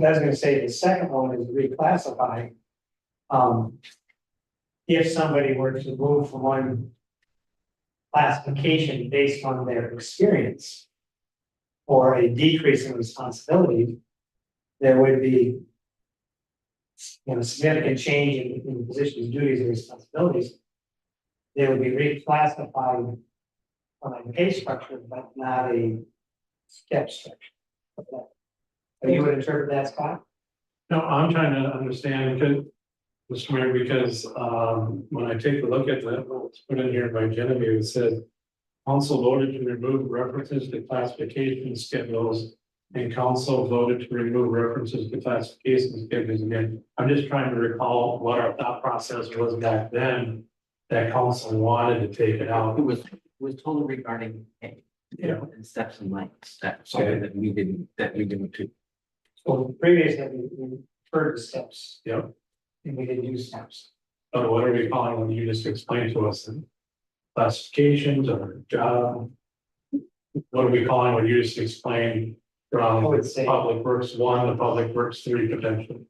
I was gonna say the second one is reclassify. If somebody were to move from one classification based on their experience or a decrease in responsibility, there would be, you know, significant change in positions, duties, and responsibilities. They would be reclassified on a pay structure, but not a step structure. So you would interpret that, Scott? No, I'm trying to understand, because, Mr. Mayor, because, when I take a look at that, what's put in here by Genevieve, it said. Council voted to remove references to classification schedules, and council voted to remove references to classification schedules again. I'm just trying to recall what our thought process was back then, that council wanted to take it out. It was totally regarding pay. Yeah. And steps and lengths, that's something that we didn't do. So previously, we referred to steps, Yep. and we didn't use steps. So what are we calling when you just explain to us? Classifications or job? What are we calling when you just explain I from would say- Public Works 1 to Public Works 3 potentially?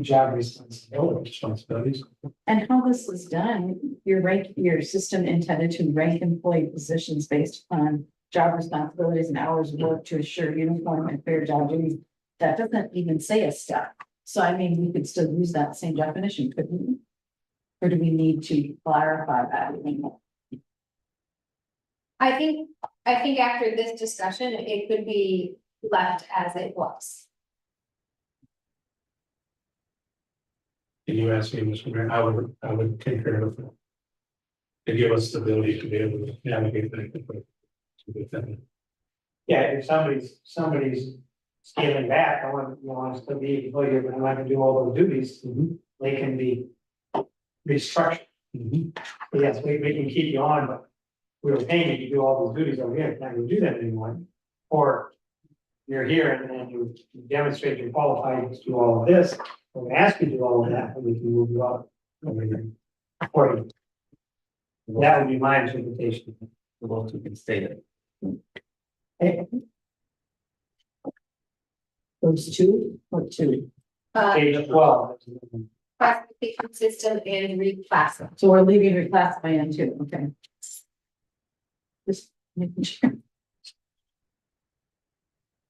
Job responsibility. Responsibilities. And how this is done, your system intended to rank employee positions based on job responsibilities and hours worked to assure uniform and fair job duties. That doesn't even say a step. So I mean, we could still use that same definition, couldn't we? Or do we need to clarify that? I think I think after this discussion, it could be left as it was. Can you ask me, Mr. Mayor, I would concur with that. To give us the ability to be able to navigate that. Yeah, if somebody's scaling back, I want us to be, well, you're not gonna do all those duties, they can be restructured. Yes, we can keep you on, but we were paying you to do all those duties over here, not gonna do that anymore. Or you're here and you demonstrate you're qualified to do all of this, we're gonna ask you to do all of that, and we can move you up. Accordingly. That would be my interpretation. The both who can stay there. Those two or two? Page 12. Classification system and reclassify. So we're leaving reclassifying too, okay. Just making sure.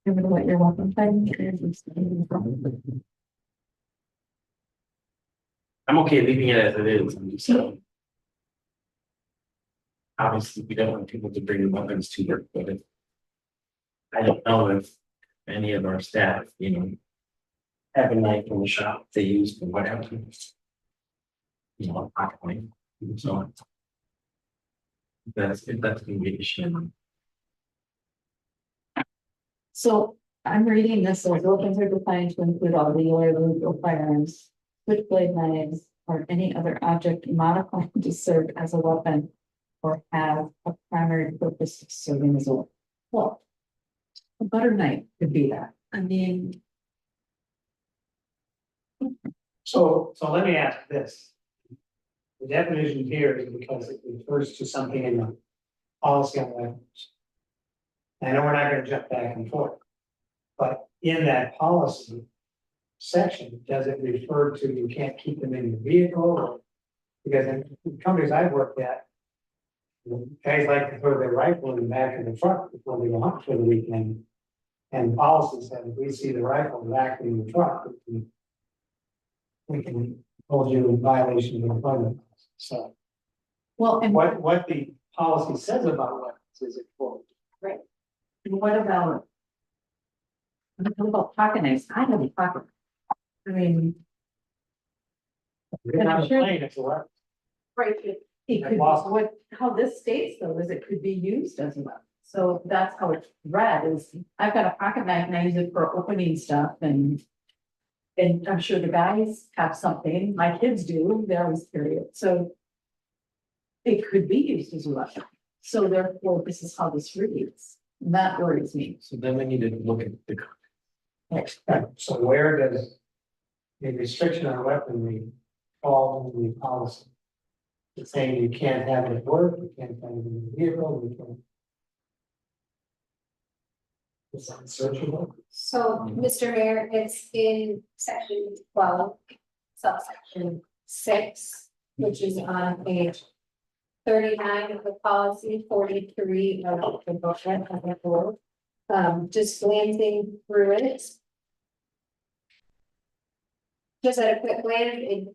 Remember what your welcome time is. I'm okay leaving it as it is, I'm just saying. Obviously, we don't want people to bring weapons to work, but if. I don't know if any of our staff, have a knife in the shop they use for whatever. Pocket knife, and so on. That's gonna be an issue. So I'm reading this, so weapons are defined to include all legal or illegal firearms, switchblade knives, or any other object modified to serve as a weapon. Or have a primary purpose of serving as a weapon. Well. A butter knife could be that, I mean. So let me ask this. The definition here is because it refers to something in the policy on weapons. I know we're not gonna jump back and forth. But in that policy section, does it refer to you can't keep them in your vehicle? Because in companies I've worked at, guys like to throw their rifle in the back of the truck before they go hunt for the weekend. And policy says, if we see the rifle back in the truck, we can hold you in violation of employment. So Well, and what the policy says about weapons is it for? what about? What about pocket knives? I have a pocket. I mean, You're not a plane, it's a weapon. right, it could, how this states though, is it could be used as a weapon. So that's how it's read is, I've got a pocket knife and I use it for opening stuff and. And I'm sure the guys have something, my kids do, they always carry it, so. It could be used as a weapon, so therefore this is how this reads, and that worries me. So then we need to look at the. Right, so where does the restriction on weaponry fall in the policy? It's saying you can't have it at work, you can't have it in the vehicle, you can't. It's unsearchable. So, Mr. Mayor, it's in section 12, subsection 6, which is on page 39 of the policy, 43 of the booklet of the board. Just glancing through it. Just at a quick glance, it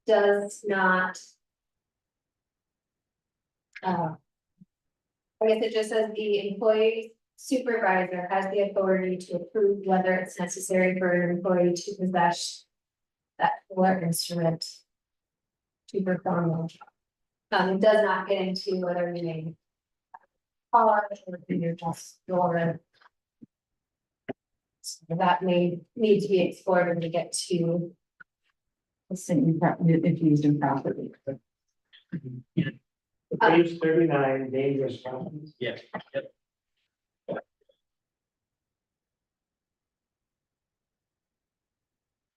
does not. I guess it just says the employee supervisor has the authority to approve whether it's necessary for an employee to possess that tool or instrument to perform the job. It does not get into whether you may car or you're just your. So that may need to be explored when we get to. If used improperly. Page 39, dangerous weapons. Yeah, yep.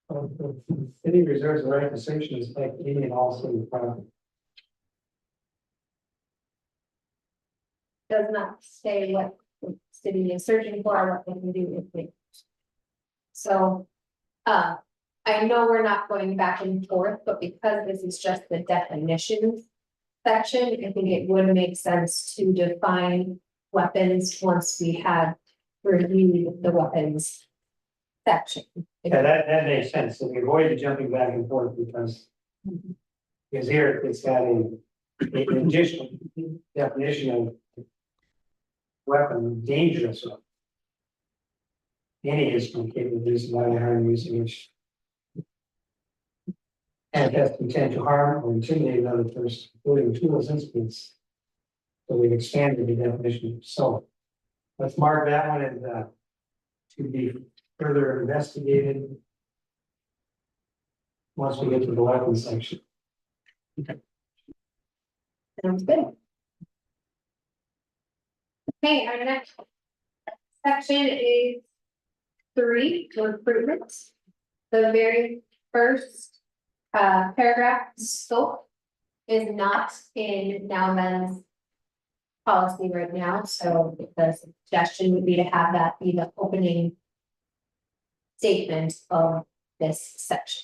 The city reserves the right to search and inspect any and all city property. Does not say what the city is searching for, or what they can do if they. So, I know we're not going back and forth, but because this is just the definition section, I think it would make sense to define weapons once we had reviewed the weapons section. Yeah, that makes sense. So we avoid jumping back and forth because. Because here it's got an additional definition of. weapon, dangerous weapon. Any instrument capable of using by the harm using which. And has intent to harm or intimidate another person, including tools, instruments. So we've expanded the definition, so. Let's mark that one as, to be further investigated. Once we get to the weapons section. Sounds good. Okay, our next section is 3, recruitment. The very first paragraph, scope, is not in Nowthen's policy right now, so the suggestion would be to have that be the opening statement of this section.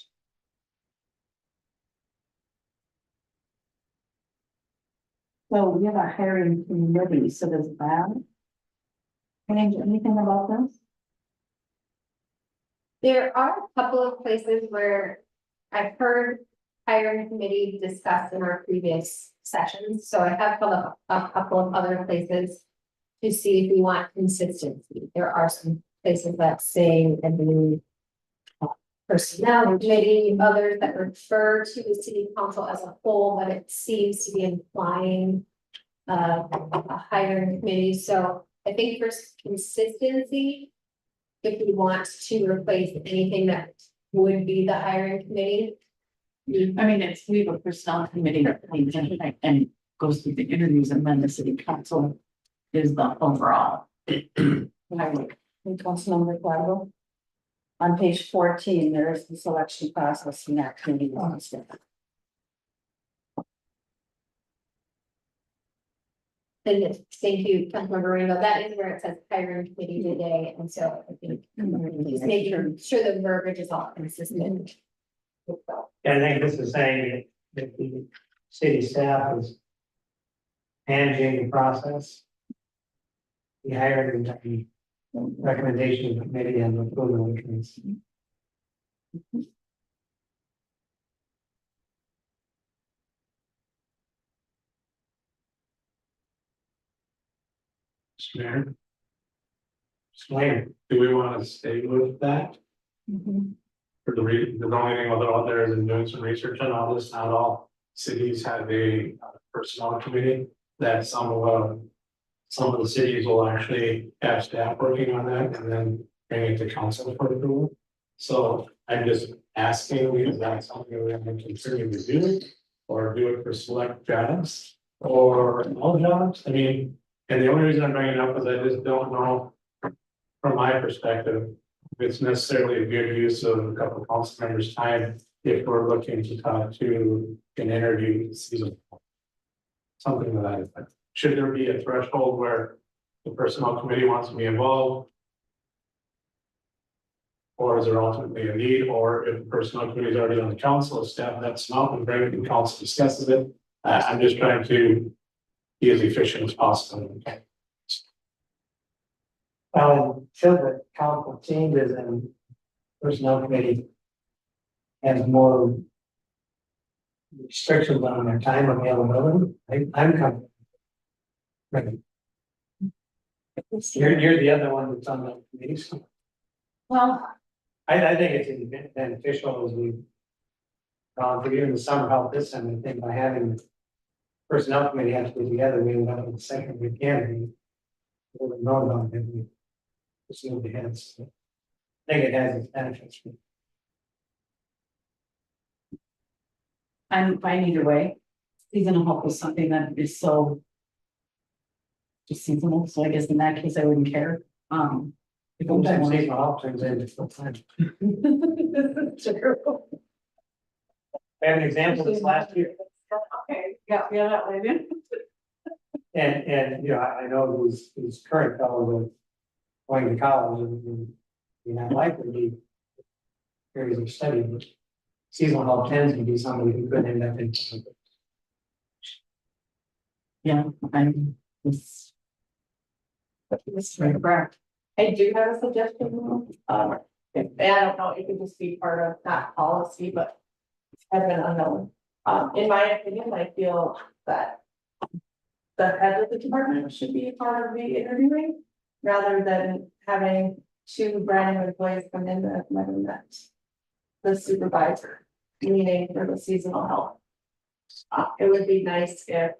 So we have a hiring committee, so does that change anything about this? There are a couple of places where I've heard hiring committee discussed in our previous sessions, so I have pulled up a couple of other places to see if we want consistency. There are some places that say, I believe, personnel committee, others that refer to the city council as a whole, but it seems to be implying a hiring committee. So I think for consistency, if we want to replace anything that would be the hiring committee. I mean, we have a personnel committee that comes in and goes through the interviews, and then the city council is the overall. Councilmember Gladwell. On page 14, there is the selection process in that committee. And thank you, Councilmember Rainbow, that is where it says hiring committee today, and so I think just making sure the verbiage is all consistent. And I think this is saying that the city staff is managing the process. The hiring, the recommendation of the committee and the approval of the committee. Mr. Mayor, Explain. do we want to stay with that? For the only thing out there is in doing some research on all this, not all cities have a personnel committee. That some of the cities will actually have staff working on that and then bring it to council for approval. So I'm just asking, is that something we're going to continue to do? Or do it for select jobs or all jobs? I mean, and the only reason I'm bringing it up is I just don't know. From my perspective, if it's necessarily a good use of a couple of council members' time if we're looking to talk to an interview season. Something like that effect. Should there be a threshold where the personnel committee wants to be involved? Or is there ultimately a need, or if the personnel committee is already on the council, staff that's not and bring it to council discusses it. I'm just trying to be as efficient as possible. Until the council changes and personnel committee has more restrictions on their time availability, I'm comfortable. Right. You're the other one that's on the committee. So Well, I think it's beneficial as we've gone through in the summer help this, and I think by having the personnel committee have to be together, we end up with the second we can. We'll know about it. We just move ahead. So I think it has its benefits. I'm fine either way. Seasonal help is something that is so. Just seasonal, so I guess in that case, I wouldn't care. If I'm Sometimes seasonal help turns into full time. I have an example this last year. Okay, yeah, that way. And, you know, I know who's current fellows are going to college and you're not likely to be areas of study, but seasonal help tends to be somebody who could end up in. Yeah, I'm this. That's right, correct. I do have a suggestion, and I don't know, it could just be part of not policy, but has been unknown. In my opinion, I feel that the head of the department should be a part of the interviewing, rather than having two brand new employees come in that have never met the supervisor, meaning for the seasonal help. It would be nice if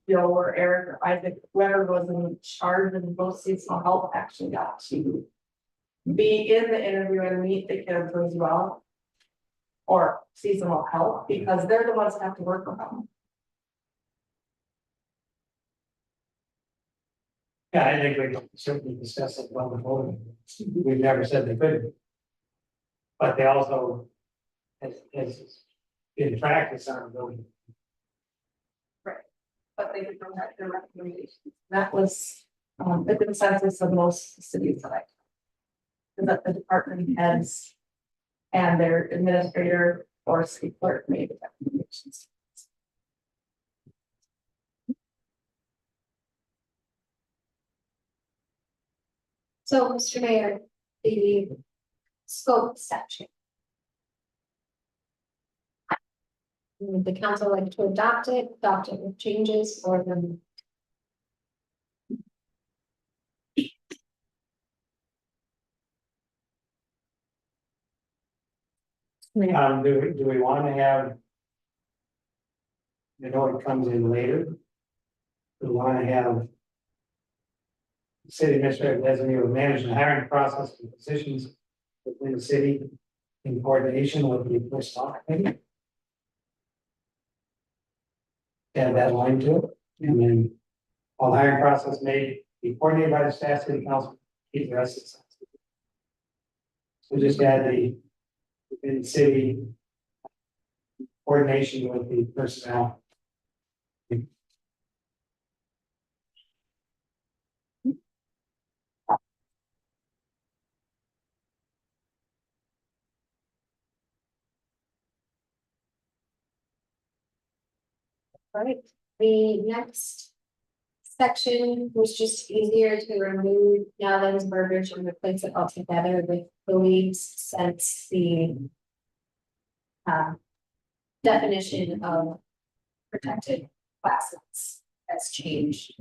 Bill or Eric or Isaac, whoever was in charge of both seasonal help actually got to be in the interview and meet the kids as well. Or seasonal help, because they're the ones that have to work with them. Yeah, I think we can certainly discuss it on the board. We've never said they couldn't. But they also, as in practice, aren't building. But they did provide their recommendations. That was the consensus of most cities that I. That the department heads and their administrator or city clerk made the recommendations. So, Mr. Mayor, the scope section. Would the council like to adopt it with changes, or then? Do we want to have? I know it comes in later. Do we want to have? City administrator designate will manage the hiring process for positions within the city in coordination with the personnel committee. Add that line to it, and then all hiring process may be coordinated by the staff, city council, keep the rest of the. So just add the within the city coordination with the personnel. Right, the next section was just easier to remove Nowthen's verbiage and replace it altogether with believes, since the definition of protected classes has changed.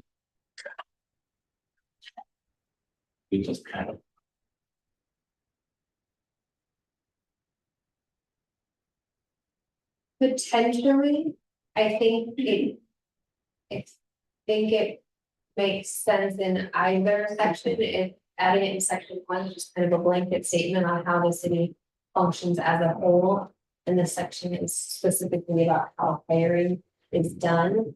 We just kind of. Potentially, I think it makes sense in either section, if adding it in section 1 is just kind of a blanket statement on how the city functions as a whole. And this section is specifically about how hiring is done.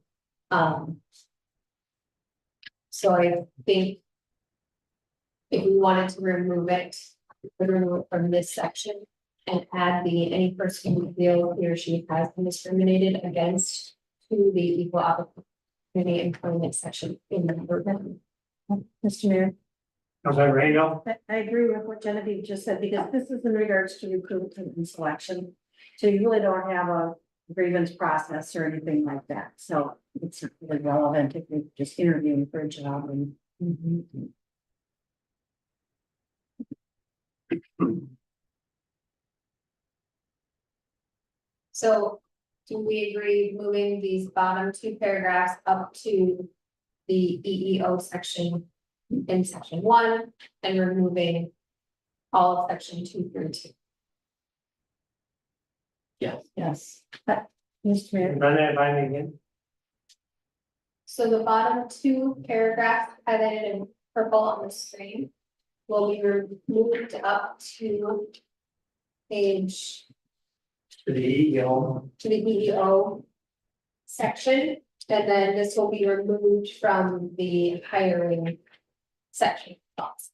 So I think if we wanted to remove it, we could remove it from this section and add the any person who feels he or she has been discriminated against to the equal opportunity employment section in the program. Mr. Mayor, Councilor Rainville, I agree with what Genevieve just said, because this is in regards to recruitment and selection. So you really don't have a grievance process or anything like that, so it's really relevant if you're just interviewing for a job and. So do we agree moving these bottom 2 paragraphs up to the EEO section in section 1 and removing all of section 2 through 2? Yes. Yes. Mr. Mayor, run that by me again. So the bottom 2 paragraphs highlighted in purple on the screen will be moved up to page To the EEO, to the EEO section, and then this will be removed from the hiring section. Thoughts?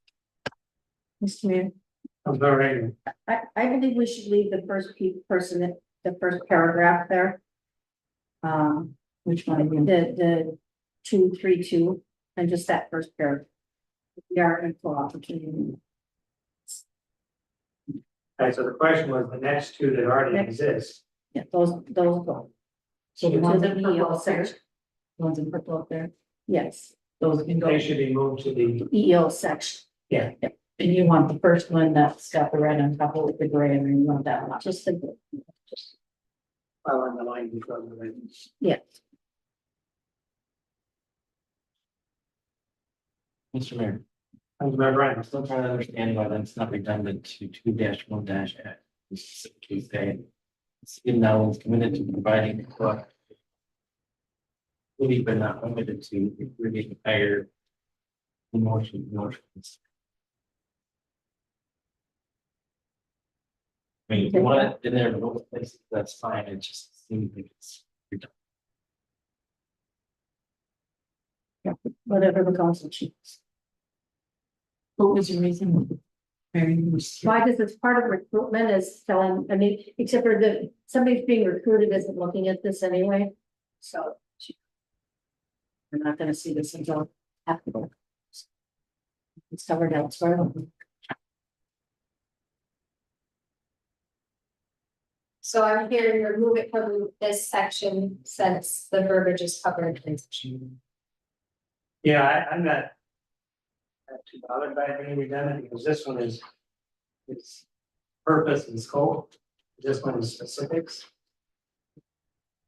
Mr. Mayor, Councilor Rainville. I believe we should leave the first the first paragraph there. Which one again? The 232, and just that first paragraph. We are equal opportunity. Right, so the question was the next 2 that already exist. Yeah, those go. So the To ones the in purple EEO up there, section, the ones in purple up there, yes, those can go. They should be moved to the, EEO section, yeah, And you want the first one that's got the red on top of it, the gray, and you want that one. just the, well, on the line before the. yeah. Mr. Mayor, Councilmember Bryan. I'm still trying to understand why that's not redundant to 2-1-X. Specifically say, city of Nowthen is committed to providing really, but not limited to recruiting, hire, emotions. I mean, if you want it in there in both places, that's fine, it just seems like it's redundant. Whatever the council chooses. What was your reason? Very much. Why, because it's part of recruitment is telling, I mean, except for the, somebody's being recruited isn't looking at this anyway, so. We're not gonna see this until after. It's covered elsewhere. So I'm hearing remove it from this section since the verbiage is covered in section. Yeah, I'm not too bothered by it being redundant because this one is, it's purpose and scope. This one is specifics.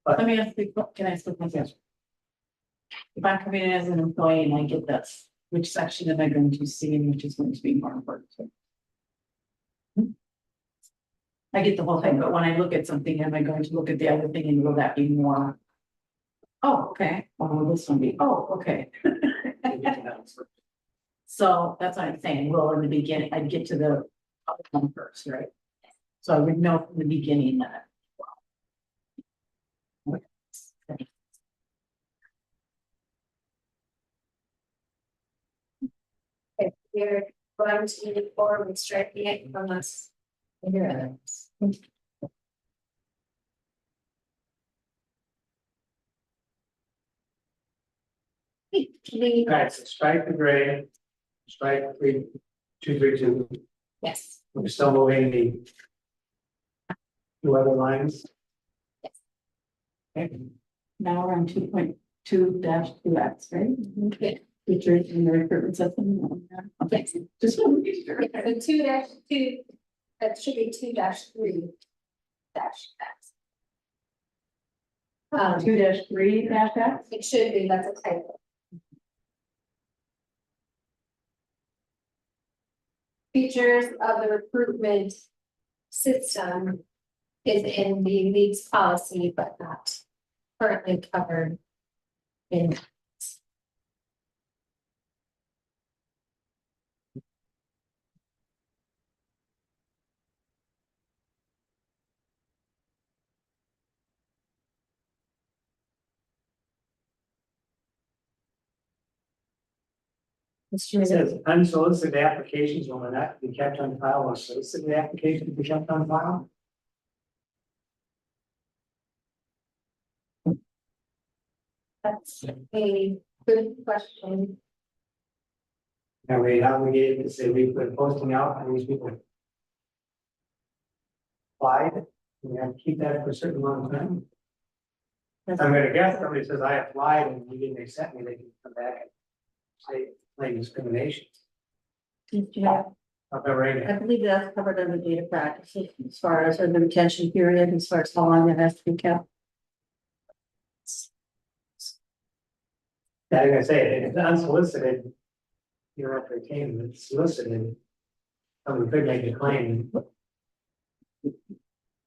Let me ask you, can I ask a question? If I'm coming in as an employee and I get this, which section am I going to see and which is going to be more important? I get the whole thing, but when I look at something, am I going to look at the other thing and will that be more? Oh, okay, or will this one be, oh, okay. So that's what I'm saying, well, in the beginning, I'd get to the other one first, right? So I would know from the beginning that. If we're going to move forward with striking it from us. Here it is. All right, so strike the gray, strike 232. Yes, We're still moving the two other lines. Yes. Okay. Now we're on 2.2-2X, right? Yeah. Features in the recruitment system. yes. Just want to be sure. Yeah, so 2-2, that should be 2-3 dash X. 2-3-X. It should be, that's a typo. Features of the recruitment system is in the league's policy, but not currently covered in. It says unsolicited applications will not be kept on file, or solicited applications be kept on file. That's a good question. Are we obligated to say we put posting out and these people applied? We have to keep that for a certain amount of time. I'm gonna guess somebody says I applied and you didn't accept me, they can come back and say plain discrimination. Yeah, Okay, right. I believe that's covered under data practices as far as the retention period, as far as how long it has to be kept. Yeah, like I say, if it's unsolicited, you don't have to retain it, it's solicited. Someone could make a claim,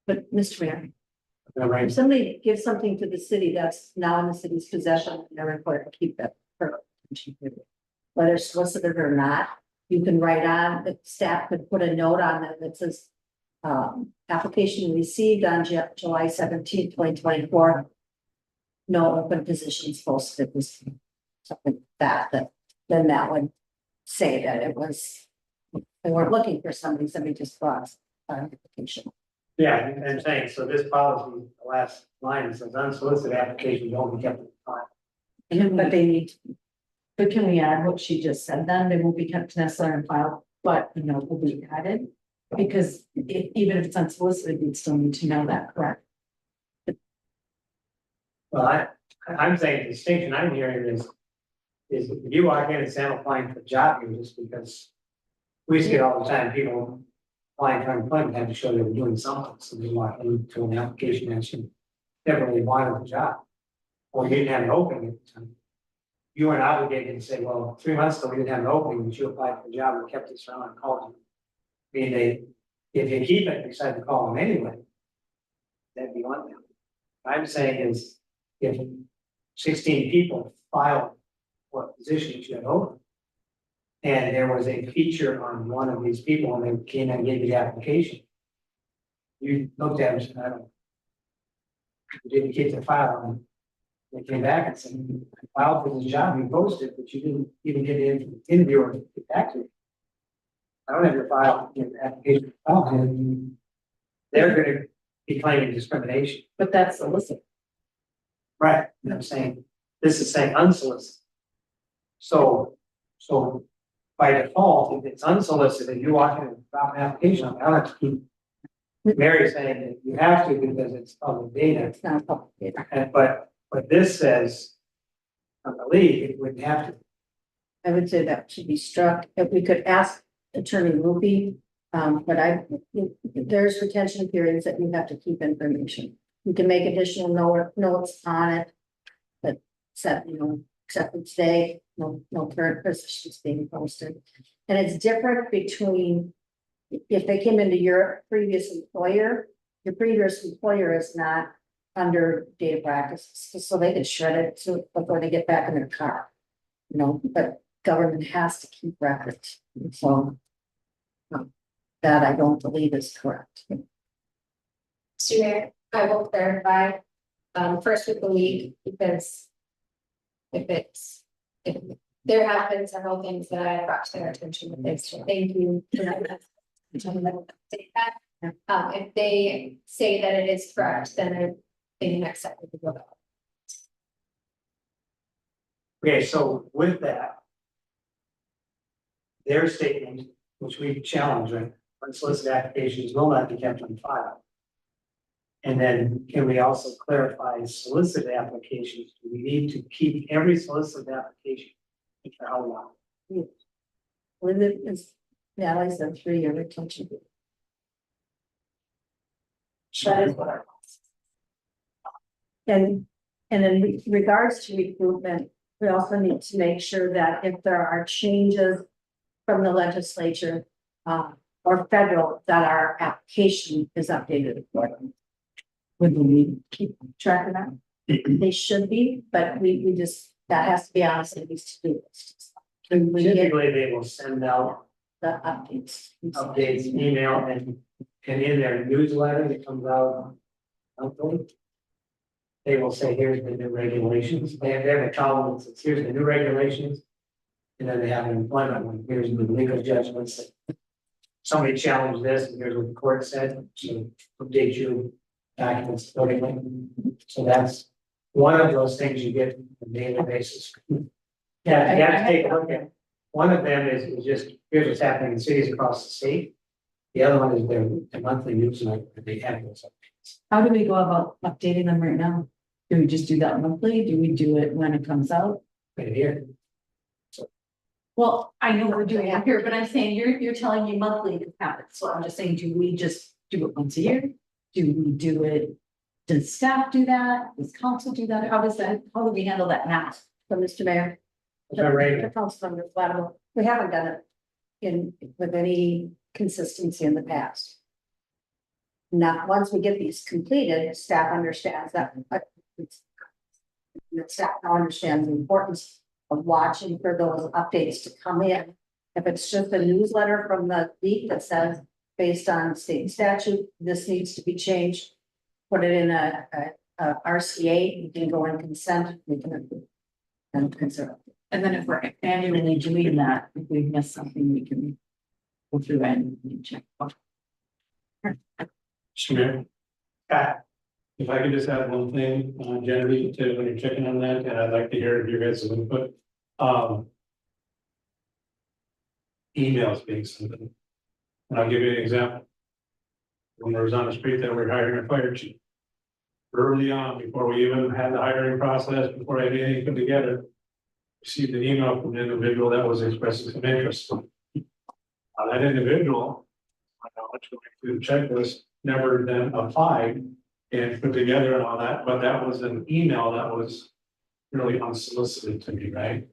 But Mr. Mayor, right? if somebody gives something to the city that's now in the city's possession, they're required to keep that. For retention period. Whether solicited or not, you can write on, the staff could put a note on it that says. Application received on July 17, 2024. No open positions posted, this something that then that would say that it was. They weren't looking for somebody just brought an application. Yeah, and I'm saying, so this policy, the last line says unsolicited applications only kept in file. But they need, but can we add what she just said then? They won't be kept necessarily in file, but the note will be added. Because even if it's unsolicited, we'd still need to know that, correct? Well, I'm saying the distinction I'm hearing is if you walk in and say I'm applying for a job, here just because we see it all the time, people applying for employment have to show they were doing something, so they walk into an application and should definitely wanted the job. Or you didn't have an opening at the time. you weren't obligated to say, well, 3 months ago, we didn't have an opening, but you applied for the job, we kept this around and called you. I mean, if you keep it, decide to call them anyway. That'd be one thing. What I'm saying is, if 16 people filed for a position that you had open. And there was a feature on one of these people, and they came and gave you the application. You looked at it and said, I don't. You didn't keep the file, and they came back and said, I filed for this job, you posted, but you didn't even get in interview or get back to me. I don't have your file, get the application, and they're gonna be claiming discrimination. But that's solicit. Right, and I'm saying, this is saying unsolicited. So by default, if it's unsolicited, you walk in and drop an application, I don't have to keep. Mary saying that you have to because it's public data, It's not public data. but this says. I believe it wouldn't have to, I would say that should be struck. If we could ask Attorney Ruby, but there's retention periods that you have to keep information. You can make additional notes on it. But except today, no current positions being posted. And it's different between, if they came into your previous employer is not under data practices, so they could shred it before they get back in their car. But government has to keep records, so. That I don't believe is correct. Mr. Mayor, I will clarify, first with the league, because. If there have been several things that I brought to their attention with this, so thank you. For that. If they say that it is correct, then the next step would be go back. okay, so with that. Their statement, which we challenge, right, unsolicited applications will not be kept on file. And then can we also clarify solicited applications, do we need to keep every solicited application? For how long? With it is, Natalie's a 3-year retention. That is what our. And in regards to recruitment, we also need to make sure that if there are changes from the legislature or federal, that our application is updated accordingly. Would we keep track of that? They should be, but we just, that has to be honest, it needs to do this. Can we get Typically, they will send out the updates? email and in their newsletter that comes out. Monthly. They will say, here's the new regulations, they have a column that says, here's the new regulations. And then they have an employment one, here's the legal judgments. Somebody challenged this, and here's what the court said, so update your documents accordingly. So that's one of those things you get on a daily basis. Yeah, you have to take a look at. One of them is just, here's what's happening in cities across the state. The other one is their monthly newsletter that they have those updates. How do we go about updating them right now? Do we just do that monthly? Do we do it when it comes out? Right here. Well, I know we're doing it here, but I'm saying you're telling me monthly it happens, so I'm just saying, do we just do it once a year? Do we do it? Does staff do that? Does council do that? How do we handle that now? So, Mr. Mayor. Is that right? The Councilmember Flattable, we haven't done it with any consistency in the past. Now, once we get these completed, staff understands that. The staff now understands the importance of watching for those updates to come in. If it's just a newsletter from the league that says, based on state statute, this needs to be changed. Put it in a RCA, you can go in consent, we can approve. And consider. And then if we're annually doing that, if we miss something, we can go through and check. Sure. If I could just add one thing, Genevieve, to when you're checking on that, and I'd like to hear your guys' input. Emails being sent in. And I'll give you an example. When I was on the street that we're hiring a fire chief. Early on, before we even had the hiring process, before I had anything put together. Received an email from an individual that was expressing some interest. That individual, I know much going through the checklist, never then applied and put together and all that, but that was an email that was really unsolicited to me, right?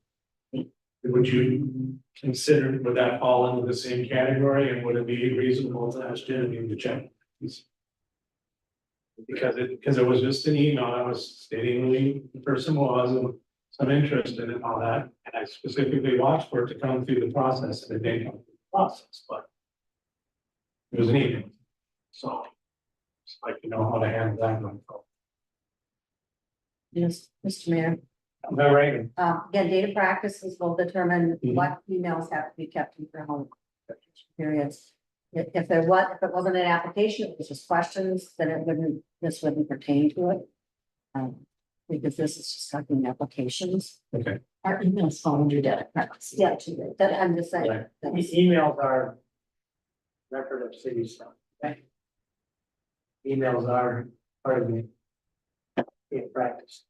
Would you consider, would that fall into the same category, and would it be reasonable to ask Genevieve to check? Because it was just an email, I was stating who the person was and some interest in it and all that, and I specifically watched for it to come through the process, and it didn't come through the process, but. It was an email, so. It's like, you know how to handle that one. Yes, Mr. Mayor. Am I right? Again, data practices will determine Mhm. what emails have to be kept in for home periods. If it wasn't an application, it was just questions, then this wouldn't pertain to it. Because this is just talking applications. Okay. Our emails fall under data privacy. Yeah, that I'm just saying. Right. that's- Emails are record of city stuff. Okay. Emails are part of the practice.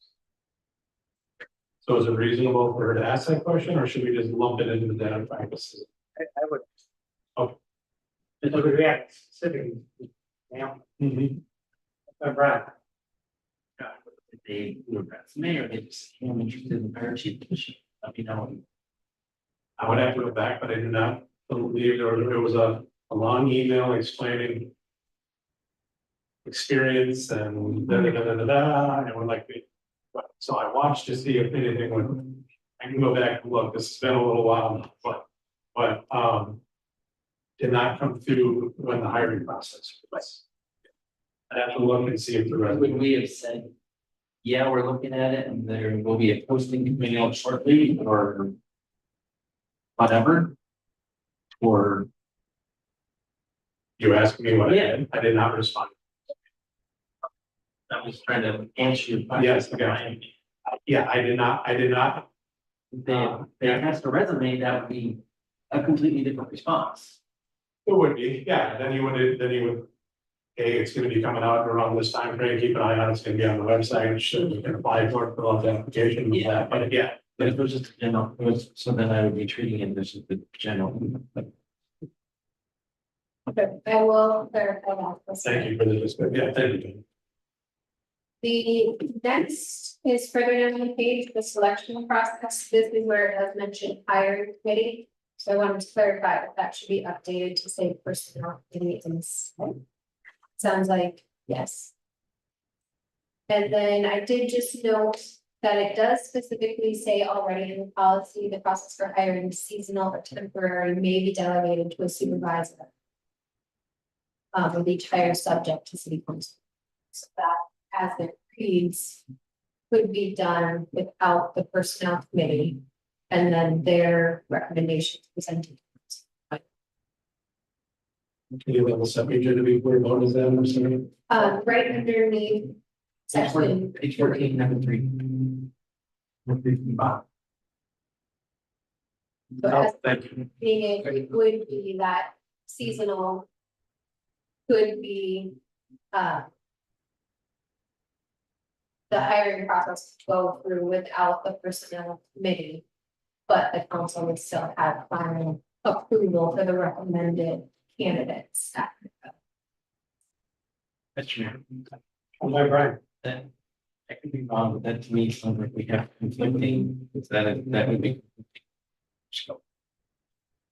So is it reasonable for her to ask that question, or should we just lump it into the data practices? I would. Oh. Because we have specific. Yeah, Brian. They were resume or they just came interested in the fire chief position, let me know. I would have to go back, but I do not believe there was a long email explaining. Experience and and we're like, so I watched to see if anything would. I can go back and look, this has been a little while now, but did not come through when the hiring process was. I have to look and see if the Would resume. we have said, yeah, we're looking at it and there will be a posting coming out shortly or whatever? Or, You asked me what I did not respond. I was trying to answer your question. Yes, okay. Yeah, I did not, They asked a resume, that would be a completely different response. it would be, yeah, then you would, hey, it's gonna be coming out around this time frame, keep an eye on it, it's gonna be on the website, you can apply for it, fill out the application, and all that, but yeah. But if it was just a general, it was, so then I would be treating it as the general. Okay, I will clarify that. Thank you for the discussion, yeah, thank you. The next is further down the page, the selection process. This is where it has mentioned hiring committee. So I wanted to clarify that that should be updated to say personnel committee instead. Sounds like yes. And then I did just note that it does specifically say already in the policy, the process for hiring seasonal or temporary may be delegated to a supervisor. With each hire subject to city council. So that as it reads, could be done without the personnel committee. And then their recommendations presented. Can you level set me to be where vote is that, I'm sorry? Right underneath section, Page 14, number 3. so as Thank you. being it would be that seasonal. Could be, the hiring process to go through without the personnel committee. But the council would still have final approval for the recommended candidates. That's true. My Brian. That, I could be wrong, but that to me sounds like we have conflicting, that would be. So,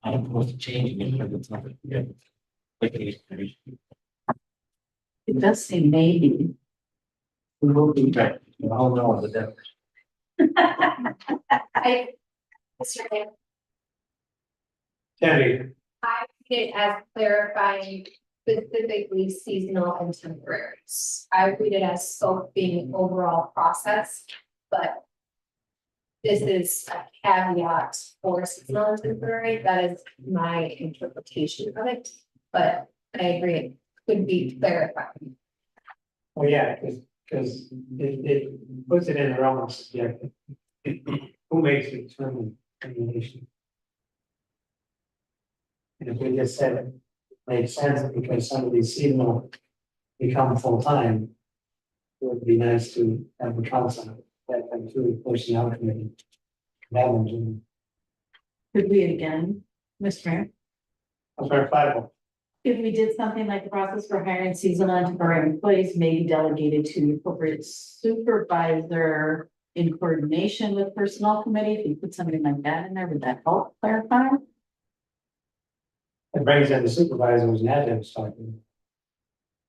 I don't propose to changing it, but it's not good. Like, It does say maybe. we will be back, you all know the depth. I. Mr. Mayor, Tammy, I read it as clarifying specifically seasonal and temporaries. I read it as scope being overall process, but. This is a caveat for seasonal and temporary, that is my interpretation of it, but I agree, it could be clarified. oh yeah, because it puts it in the realm of subjective. Who makes the determination? And if we just said it makes sense because some of these seasonal become full-time. It would be nice to have the council that come through personnel committee. That one, too. Could we again, Mr. Mayor? That's very flattable. If we did something like the process for hiring seasonal and temporary employees may be delegated to the appropriate supervisor in coordination with personnel committee, if you put something like that in there, would that help clarify? It brings in the supervisors and adjuncts talking.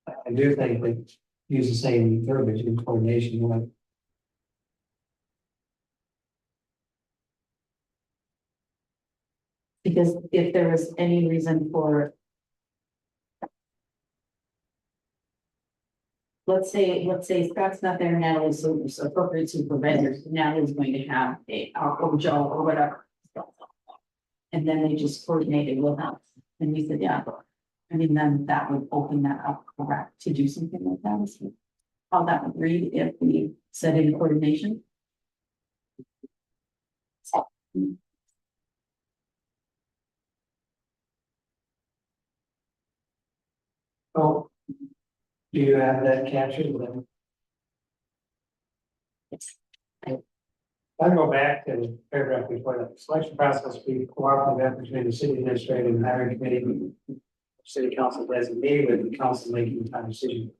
I do think they use the same verbiage in coordination with. Because if there was any reason for. Let's say Scott's not there, Natalie's so appropriate supervisors, Natalie's going to have or Joe or whatever. And then they just coordinated with us, and we said, yeah, I mean, then that would open that up, correct, to do something like that. So how that would read if we said in coordination. Oh, do you have that captured then? I'll go back to the paragraph before that. Selection process be cooperative effort between the city administrator and hiring committee. City council designee with the council making the time decision.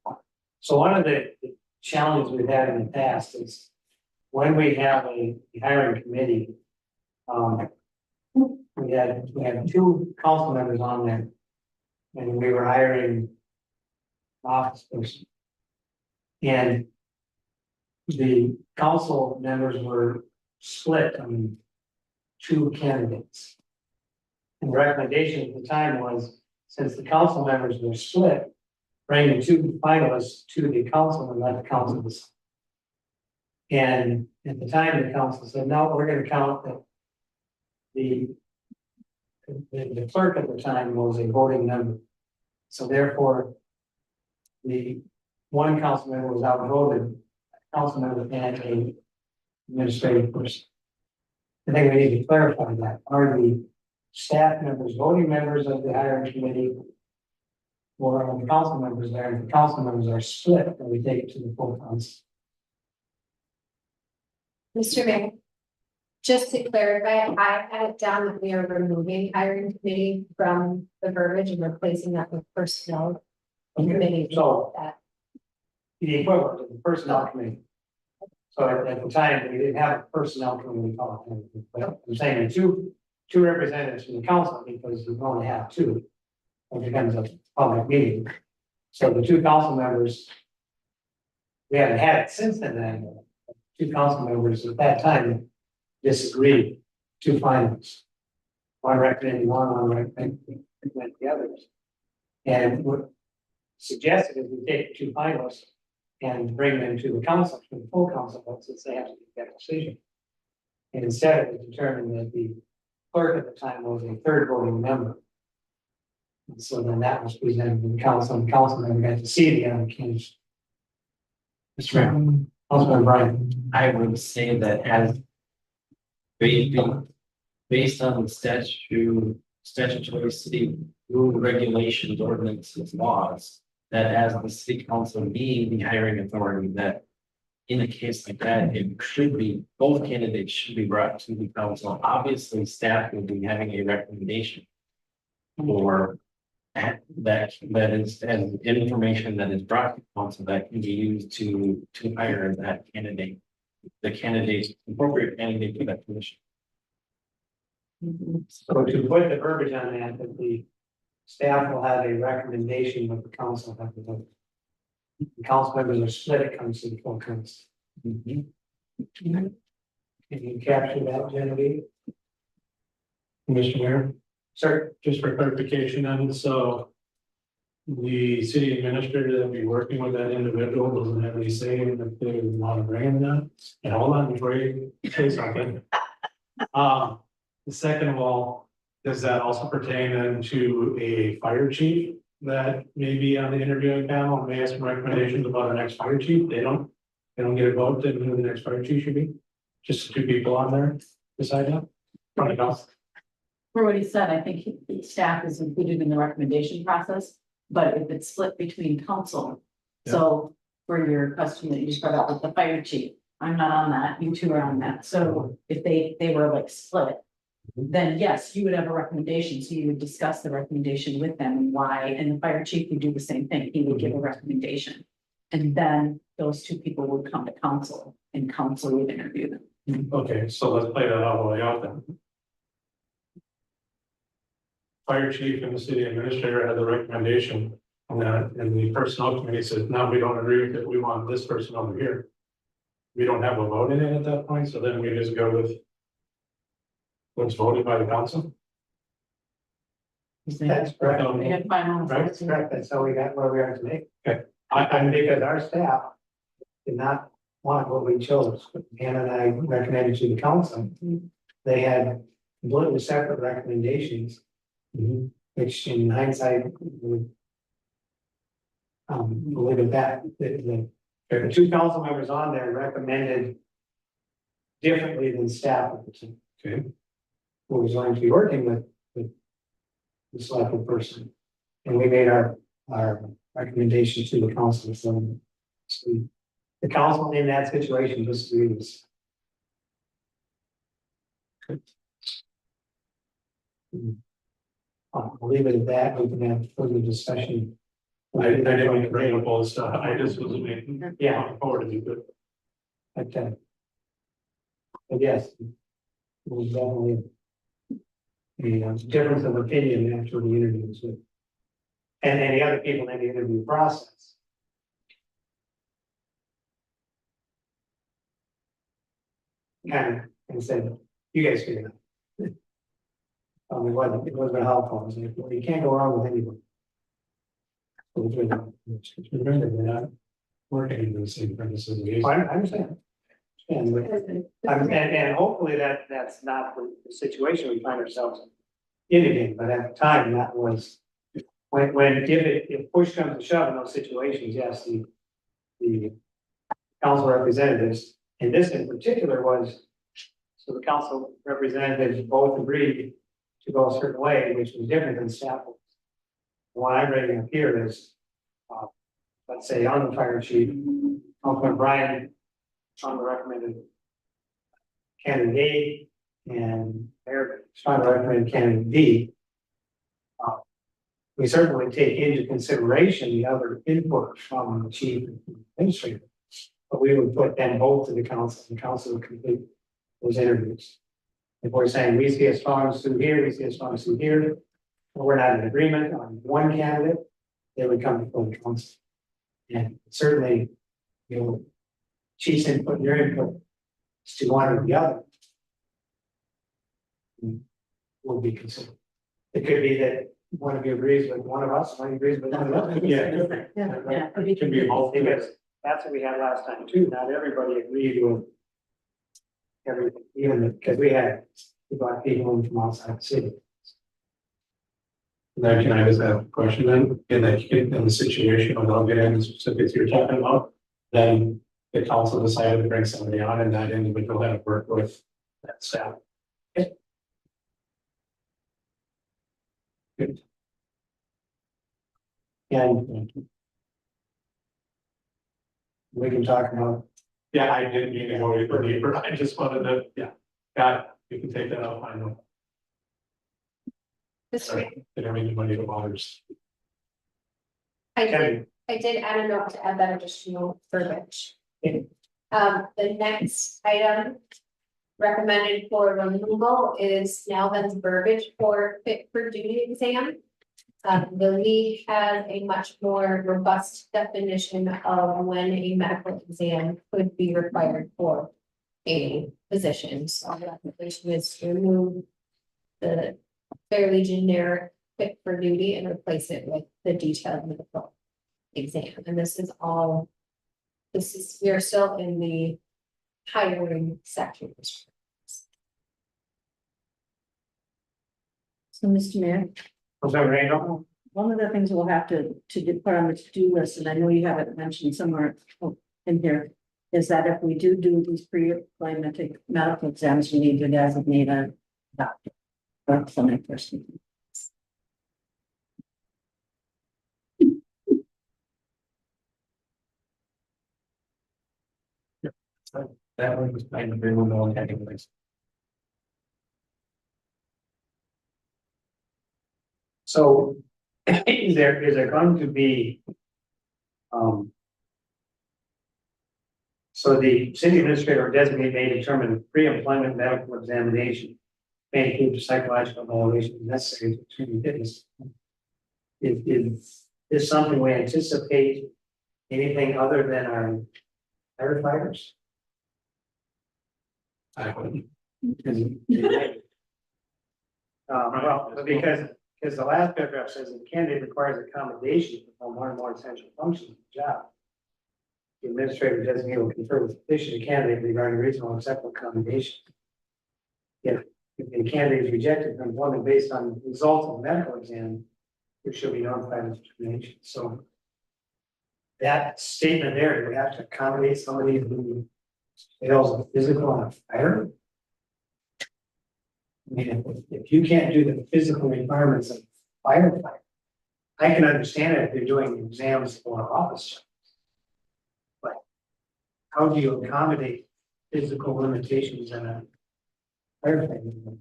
So one of the challenges we've had in the past is when we have a hiring committee. We had two council members on there. And we were hiring office person. And the council members were split on two candidates. And the recommendation at the time was, since the council members were split, bring the two finalists to the council and let the council decide. And at the time, the council said, no, we're gonna count that the clerk at the time was a voting member. So therefore, the one council member was outvoted, council member and a administrative person. I think we need to clarify that. Are the staff members voting members of the hiring committee? Or are the council members there? If the council members are split, then we take it to the full council. Mr. Mayor, just to clarify, I had it down that we are removing hiring committee from the verbiage and replacing that with personnel committee. So That the equivalent of the personnel committee. So at the time, we didn't have a personnel committee called, but I'm saying the two representatives from the council, because we only have two. It becomes a public meeting. So the two council members. We haven't had it since then, two council members at that time disagreed, two finalists. One recommended one recommended the others. And what suggested is we take the two finalists and bring them to the council, to the full council vote, since they have to make that decision. And instead it was determined that the clerk at the time was a third voting member. And so then that was presented to the council, and the council member got to see the other candidates. Mr. Mayor, Councilman Brian. I would say that as based on the statutory city rule regulations, ordinances, laws, that as the city council being the hiring authority, that in a case like that, it should be, both candidates should be brought to the council. Obviously, staff will be having a recommendation for that is and information that is brought to council that can be used to hire that candidate, the candidate, appropriate candidate for that position. So to put the verbiage on that the staff will have a recommendation with the council have to vote. The council members are split, it comes to the full council. Can you capture that, Genevieve? Mr. Mayor, Sir, just for clarification on it, so. The city administrator that will be working with that individual doesn't have any say in if they want to bring him in. And hold on before you say something. The second of all, does that also pertain then to a fire chief that may be on the interviewing panel and may have some recommendations about our next fire chief? They don't get a vote to who the next fire chief should be? Just two people on there decide that? Probably not. For what he said, I think the staff is included in the recommendation process, but if it's split between council. So for your question that you just brought up with the fire chief, I'm not on that, you two are on that. So if they were like split, then yes, you would have a recommendation. So you would discuss the recommendation with them and why, and the fire chief would do the same thing. He would give a recommendation. And then those two people would come to council and council would interview them. Okay, so let's play that all the way out then. Fire chief and the city administrator had the recommendation, and the personnel committee says, no, we don't agree with it, we want this person over here. We don't have a vote in it at that point, so then we just go with what's voted by the council. That's correct. They had final. That's correct. That's how we got where we are today. Okay. And because our staff did not want what we chose, Hannah and I recommended to the council. They had completely separate recommendations, which in hindsight would believe it that, the two council members on there recommended differently than staff. Okay. Who was going to be working with the selected person. And we made our recommendation to the council, so the council in that situation disagrees. I'll leave it at that, we can have further discussion. I didn't mean to bring up all this stuff, I just was making, Yeah. forward to you, but Okay. But yes, it was definitely a difference of opinion after the interviews with and any other people in the interview process. Kind of, and said, you guys figure it out. It wasn't helpful, I was like, well, you can't go wrong with anyone. remember, we're not working in the same premises. I understand. And hopefully that's not the situation we find ourselves in again, but at the time, that was. If push comes to shove in those situations, yes, the council representatives, and this in particular was. So the council representatives both agreed to go a certain way, which was different than staff. What I'm reading up here is, let's say on the fire chief, Councilman Brian on the recommended candidate A and Mayor on the recommended candidate B. We certainly take into consideration the other input from the chief and administrator. But we would put them both to the council, and the council would complete those interviews. If we're saying we see a strong suit here, we see a strong suit here, but we're not in agreement on one candidate, they would come before the council. And certainly, chief's input, your input is to one or the other. Will be considered. It could be that one of you agrees with one of us, one agrees with one of us. Yeah. Yeah. It can be both. Because that's what we had last time too, not everybody agreed with everything, even because we got people in from outside the city. Now, can I just have a question then, in the situation, and I'll get into the specifics you're talking about, then the council decided to bring somebody on and that individual had to work with that staff. Good. And we can talk about, Yeah, I didn't mean to go any deeper, I just wanted to, got it, we can take that out, I know, sorry, didn't mean to money the waters. I Kevin, did add a note to add that additional verbiage. Okay. The next item recommended for removal is Nowthen's verbiage for fit for duty exam. The league has a much more robust definition of when a medical exam could be required for a physician. So the recommendation is to remove the fairly generic fit for duty and replace it with the detailed medical exam. And we are still in the hiring section. So, Mr. Mayor, Councilmember Randall, one of the things we'll have to put on the to-do list, and I know you have it mentioned somewhere in here, is that if we do these pre-climatic medical exams, we need to designate a doctor or clinic person. That one was kind of removal anyways. so is there going to be So the city administrator or designee may determine pre-employment medical examination may include psychological evaluation necessary to determine fitness. Is this something we anticipate anything other than our firefighters? I wouldn't. Well, because the last paragraph says the candidate requires accommodation for one or more essential functions of the job. The administrator designee will confer with the petition candidate regarding reasonable and acceptable accommodation. If the candidate is rejected from employment based on the results of medical exam, there should be notified of termination. So that statement there, do we have to accommodate somebody who fails a physical on a fire? I mean, if you can't do the physical requirements of firefighter, I can understand it if you're doing exams for office jobs. But how do you accommodate physical limitations in a firefighter?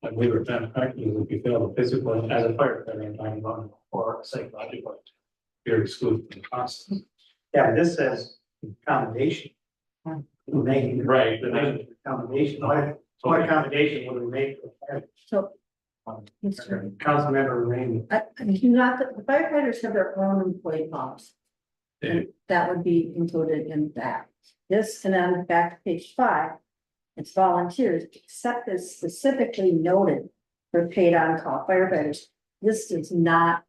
I believe we're trying to practice if you fail the physical as a firefighter, I'm talking about, or psychological. You're excluded from the process. Yeah, this says accommodation. Right, but then. Accommodation, what accommodation would we make for fire? So, Council member Rainey? I do not, the firefighters have their own employee policy. And that would be included in that. This, and then back to page 5, it's volunteers, except as specifically noted for paid on-call firefighters. This does not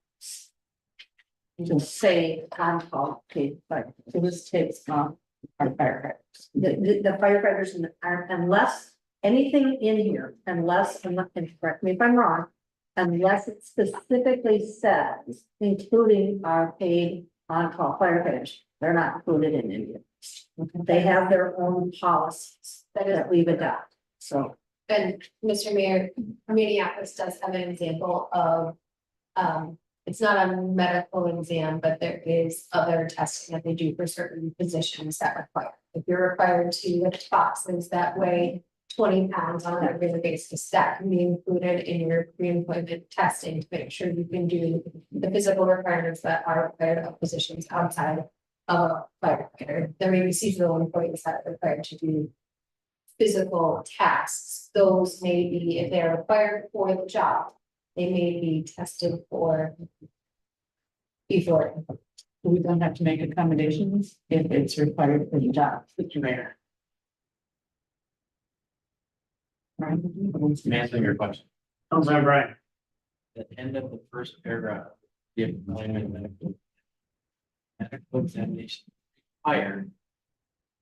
say on-call paid firefighters. So this takes off our firefighters. The firefighters are, unless anything in here, and correct me if I'm wrong, unless it specifically says, including our paid on-call firefighters, they're not included in any of this. They have their own policies that we've adopted, so. And Mr. Mayor, Minneapolis does have an example of, it's not a medical exam, but there is other testing that they do for certain positions that require. If you're required to lift boxes that weigh 20 pounds on a regular basis, that can be included in your pre-employment testing to make sure you can do the physical requirements that are required of positions outside of a firefighter. There may be seasonal employees that are required to do physical tasks. Those may be, if they're required for the job, they may be tested for before. We don't have to make accommodations if it's required for the job. Mr. Mayor. Right? I'm answering your question. Councilmember Brian? At the end of the first paragraph, the employment medical examination required.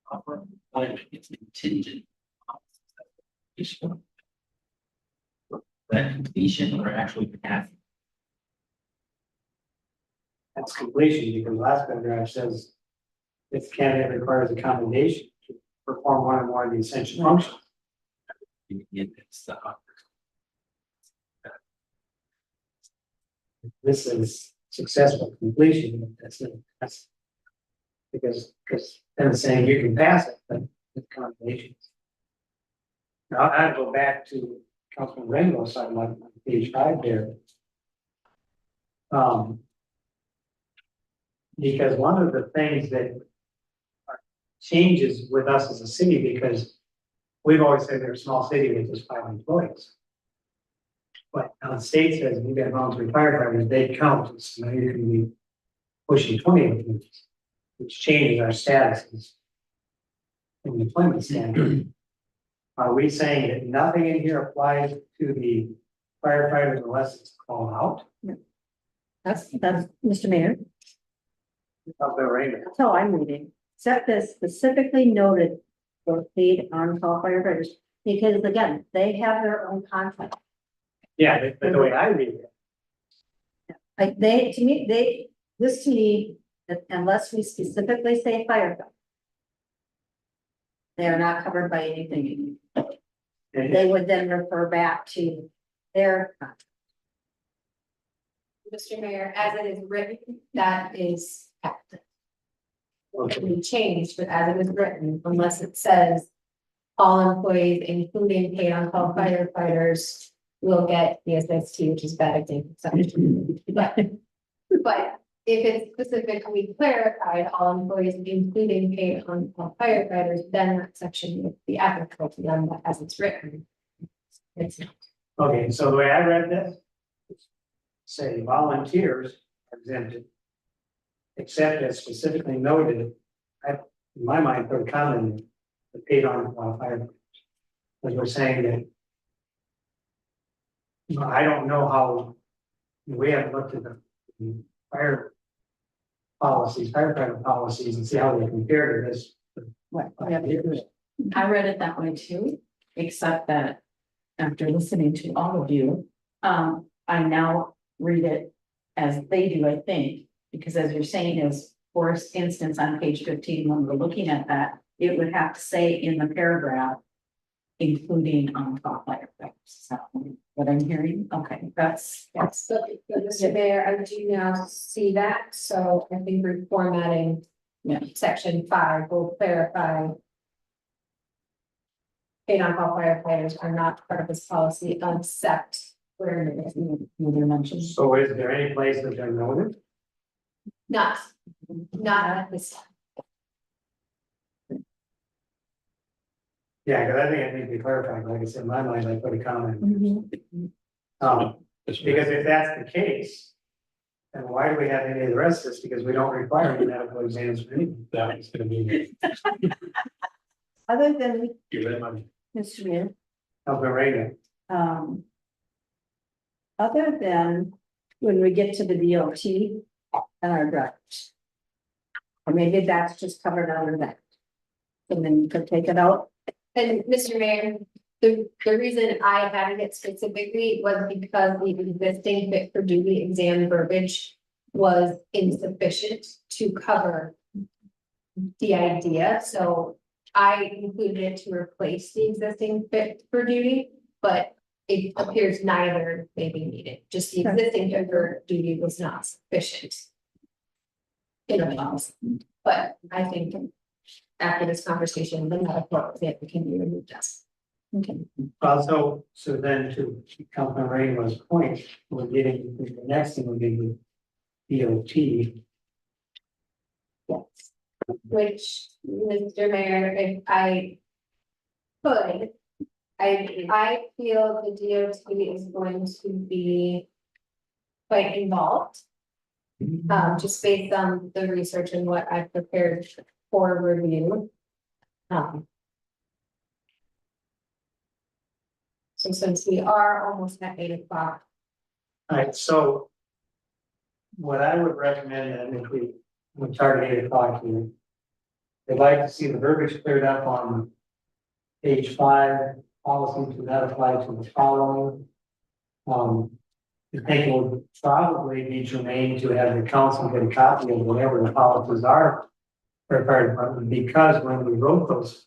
Proper employment is contingent. on that completion or actually passing. That's completion, because last paragraph says if candidate requires accommodation to perform one or more of the essential functions. It's the This is successful completion, that's because then it's saying you can pass it, but with accommodations. Now, I'll go back to Councilman Rainbow's side, like on page 5 there. Because one of the things that changes with us as a city, because we've always said we're a small city with just 5 employees. But now the state says we got volunteer firefighters, they count, so now you can be pushing 20 employees, which changes our status in the employment standard. Are we saying that nothing in here applies to the firefighters unless it's called out? That's Mr. Mayor, Councilmember Rainbow. that's how I'm reading, except as specifically noted for paid on-call firefighters. Because again, they have their own contract. Yeah, but the way I read it, Like this to me, that unless we specifically say firefighter. They are not covered by anything. and They would then refer back to their contract. Mr. Mayor, as it is written, that is kept. It can be changed, but as it is written, unless it says all employees, including paid on-call firefighters, will get the SST, which is bad example. But if it's specifically clarified, all employees, including paid on call firefighters, then that section would be applicable to them, but as it's written. It's not. Okay, so the way I read this. Say volunteers are exempted. Except as specifically noted, in my mind, put a comment, the paid on call firefighters. Because we're saying that. You know, I don't know how, we haven't looked at the fire policies, firefighter policies and see how they compare to this. Right. Years. I read it that way too, except that after listening to all of you, I now read it as they do, I think, because as you're saying is, for instance, on page 15, when we're looking at that, it would have to say in the paragraph, including on-call firefighters. Is that what I'm hearing? Okay, that's, Yes, so, Mr. Mayor, I do now see that, so I think reformatting. Yeah. Section 5 will clarify. Paid on call firefighters are not part of this policy except where it is you mentioned. So is there any place that they're noted? not at this time. Yeah, because I think it needs to be clarified, like I said, in my mind, I put a comment. Because if that's the case. Then why do we have any of the rest of this? Because we don't require any medical exams for anything. That is gonna be, Other than, give it money. Mr. Mayor, Help me right now. other than when we get to the DOT and our drivers. Or maybe that's just covered under that. And then you could take it out. And Mr. Mayor, the reason I added it specifically was because the existing fit for duty exam verbiage was insufficient to cover the idea, so I included it to replace the existing fit for duty, but it appears neither may be needed, just the existing fit for duty was not sufficient. In a policy, but I think after this conversation, the medical exam can be removed as. Okay. Also, so then to Councilman Rainbow's point, we're getting, the next thing will be the DOT. Yes. Which, Mr. Mayor, if I could, I feel the DOT is going to be quite involved. Just based on the research and what I've prepared for review. So since we are almost at 8 o'clock, All right, so. What I would recommend, and if we target 8 o'clock here. I'd like to see the verbiage cleared up on page 5, policy to not apply to the following. I think it would probably be germane to have the council get a copy of whatever the policies are for the fire department, because when we wrote those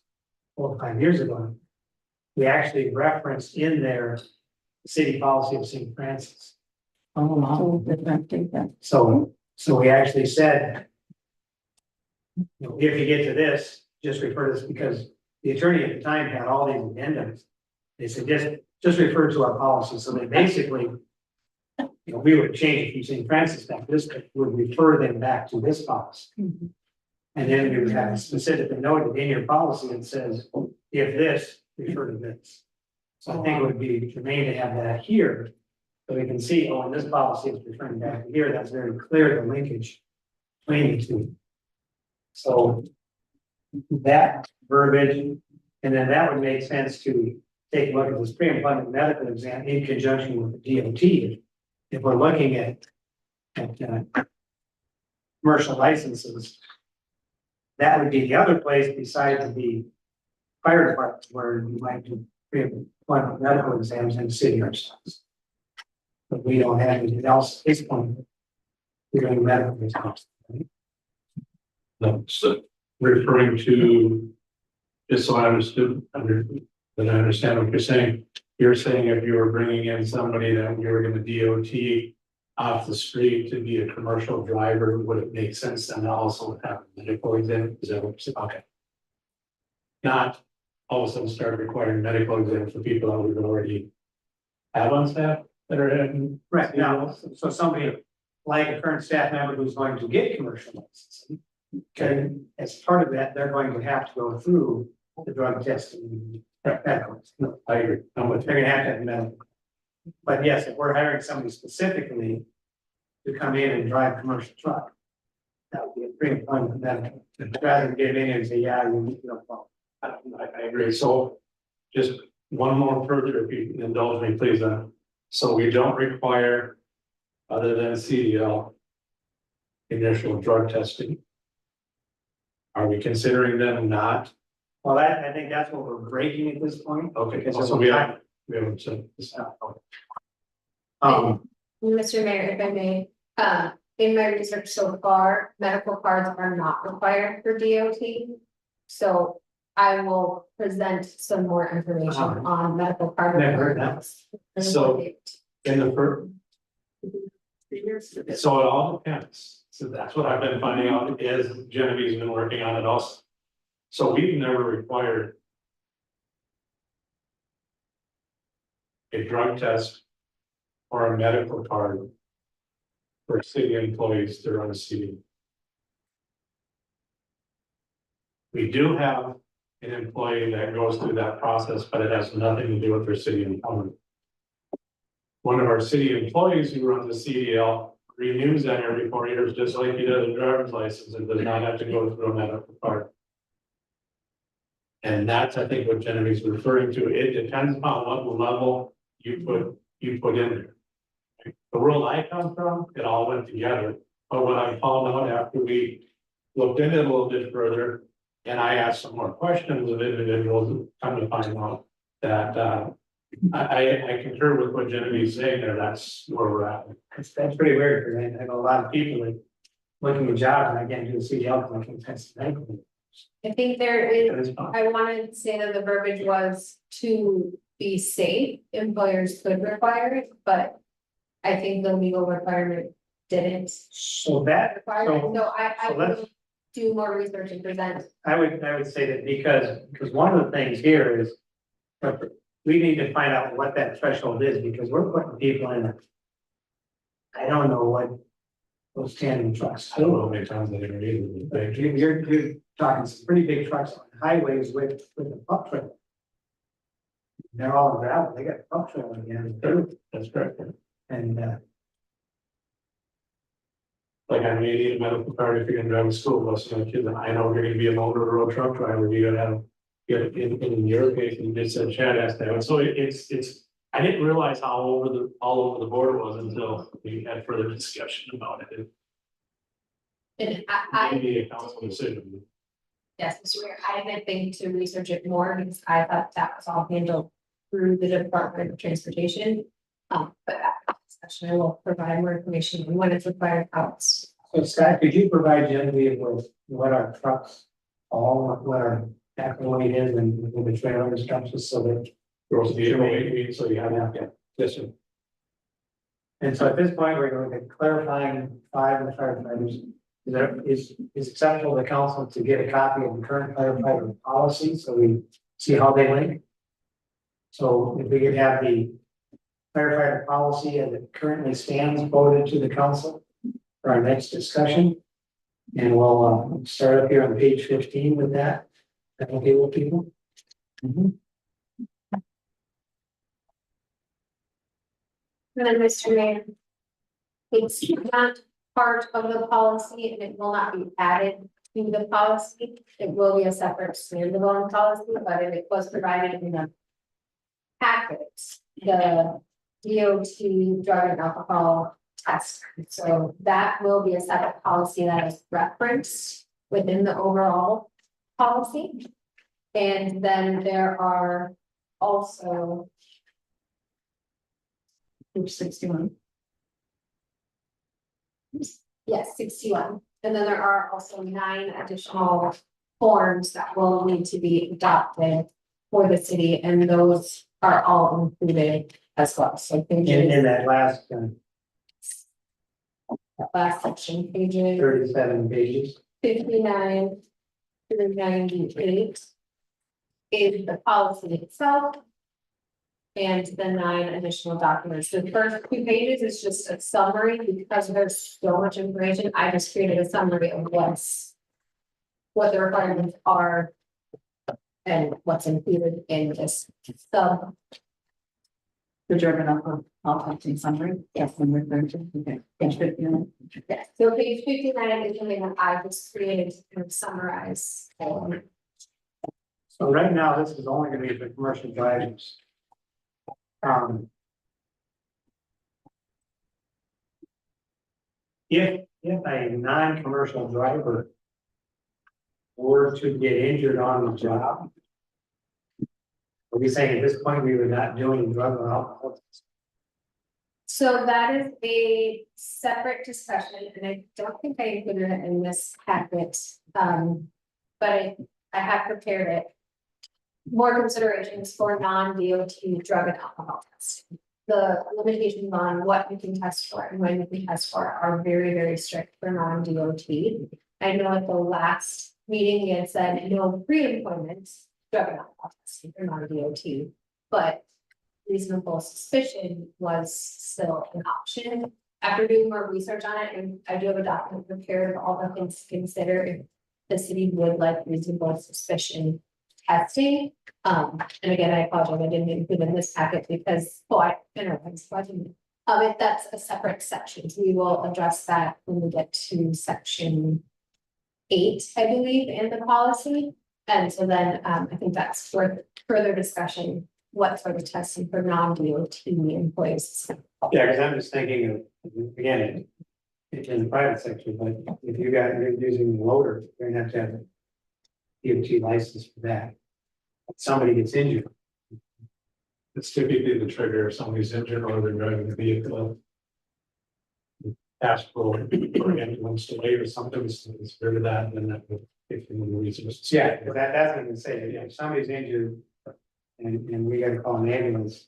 4 or 5 years ago, we actually referenced in there the city policy of St. Francis. Oh, wow, I think that. So we actually said, you know, if you get to this, just refer to this, because the attorney at the time had all these addendums. They said, just refer to our policy. So they basically, you know, we would change it from St. Francis back to this, but would refer them back to this policy. And then we would have a specific note in your policy that says, if this, refer to this. So I think it would be germane to have that here. So we can see, oh, in this policy is referring back to here, that's very clear, the linkage between the two. So that verbiage, and then that would make sense to take a look at this pre-employment medical exam in conjunction with the DOT. If we're looking at commercial licenses, that would be the other place besides the fire department where you might do pre-employment medical exams in the city ourselves. But we don't have anything else at this point. We're doing medical exams. Right? No, so referring to, just so I understood, that I understand what you're saying if you were bringing in somebody that you were gonna DOT off the street to be a commercial driver, would it make sense then to also have a medical exam? Is that what you're saying? Okay. Not all of a sudden start requiring medical exams for people that we already have on staff that are in. Right now, so somebody, like a current staff member who's going to get commercial licensing. Okay, as part of that, they're going to have to go through the drug testing. No, I agree. I'm with They're you. gonna have to have medical. But yes, if we're hiring somebody specifically to come in and drive a commercial truck, that would be a pre-employment medical, rather than get in and say, yeah, you don't fall. I agree. So just one more further, if you indulge me, please, so we don't require, other than CDL, initial drug testing. Are we considering them not? Well, I think that's what we're breaking at this point. Okay, so we haven't said this out. Mr. Mayor, if I may, in my research so far, medical cards are not required for DOT. So I will present some more information on medical card. Never heard that. So- In the first, so it all depends. So that's what I've been finding out is Genevieve's been working on it also. So we've never required a drug test or a medical card for city employees to run a city. We do have an employee that goes through that process, but it has nothing to do with their city employment. One of our city employees who runs a CDL renews that every 4 years, just like he does a driver's license, and does not have to go through a medical card. And that's, I think, what Genevieve's referring to. It depends upon what level you put in there. The world I come from, it all went together, but when I found out after we looked into it a little bit further, and I asked some more questions of individuals, come to find out that, I concur with what Genevieve's saying there, that's where we're at. That's pretty weird, because I know a lot of people that looking at jobs and I can't do the CDL, I can test medical. I think there is, That is fine. I wanted to say that the verbiage was to be safe, employers could require it, but I think the legal requirement didn't So that, require it, so so I so let's- will do more research and present. I would say that because one of the things here is. We need to find out what that threshold is, because we're putting people in. I don't know what. Those tandem trucks. I don't know how many times they ever needed But it. you're talking some pretty big trucks on highways with a pump trailer. They're all in gravel, they got a pump trailer again, That's correct. and Like, I mean, you need a medical card if you're gonna drive a school bus, and kids, I know you're gonna be a motor road truck driver, you gotta have. In your case, you just said Chad has to have it, so it's, I didn't realize how all over the board it was until we had further discussion about it. And It may be a council decision. yes, Mr. Mayor, I did think to research it more because I thought that was all handled through the Department of Transportation. But after discussion, I will provide more information on when it's required out. so Scott, could you provide Genevieve with what our trucks, what our tackle weight is and with the trailer instructions, so that. Gross vehicle weight, so you have that, yes, sir. And so at this point, we're going to clarifying 5 of the firefighters. Is acceptable to council to get a copy of the current firefighter policy, so we see how they link. So if we could have the firefighter policy as it currently stands voted to the council for our next discussion. And we'll start up here on page 15 with that. That okay with people? And then, Mr. Mayor, it's not part of the policy and it will not be added to the policy. It will be a separate standalone policy, but it was provided in the packet, the DOT drug and alcohol test. So that will be a separate policy that is referenced within the overall policy. And then there are also Page 61. yes, 61. And then there are also 9 additional forms that will need to be adopted for the city, and those are all included as well. So In pages, that last last section, pages 37 pages. 59 through 98 is the policy itself. and the 9 additional documents. The first 2 pages is just a summary because there's so much information. I just created a summary of what the requirements are and what's included in this. So, The German all testing summary, yes, when we're going to, okay, page 59. yeah, so page 59 is something that I just created to kind of summarize. So right now, this is only gonna be for commercial drivers. If a non-commercial driver were to get injured on the job, are we saying at this point we were not doing drug or alcohol? So that is a separate discussion, and I don't think I included it in this packet. But I have prepared it. More considerations for non-DOT drug and alcohol testing. The limitations on what you can test for and when you can test for are very, very strict for non-DOT. I know at the last meeting, you had said no pre-employment drug and alcohol testing for non-DOT, but reasonable suspicion was still an option. After doing more research on it, and I do have a document prepared of all the things to consider if the city would like reasonable suspicion testing. And again, I apologize, I didn't include in this packet because, I know, it's budgeting. That's a separate section, so we will address that when we get to section 8, I believe, in the policy. And so then, I think that's for further discussion, what sort of testing for non-DOT employees. Yeah, because I'm just thinking of, again, it's in the private sector, but if you're using the loader, you're gonna have a DOT license for that. If somebody gets injured, It's typically the trigger if somebody's injured or they're driving the vehicle. Ask for ambulance delay or something, so it's rid of that, and then that would, if you need reasons. yeah, because that's what I'm gonna say, if somebody's injured and we gotta call an ambulance,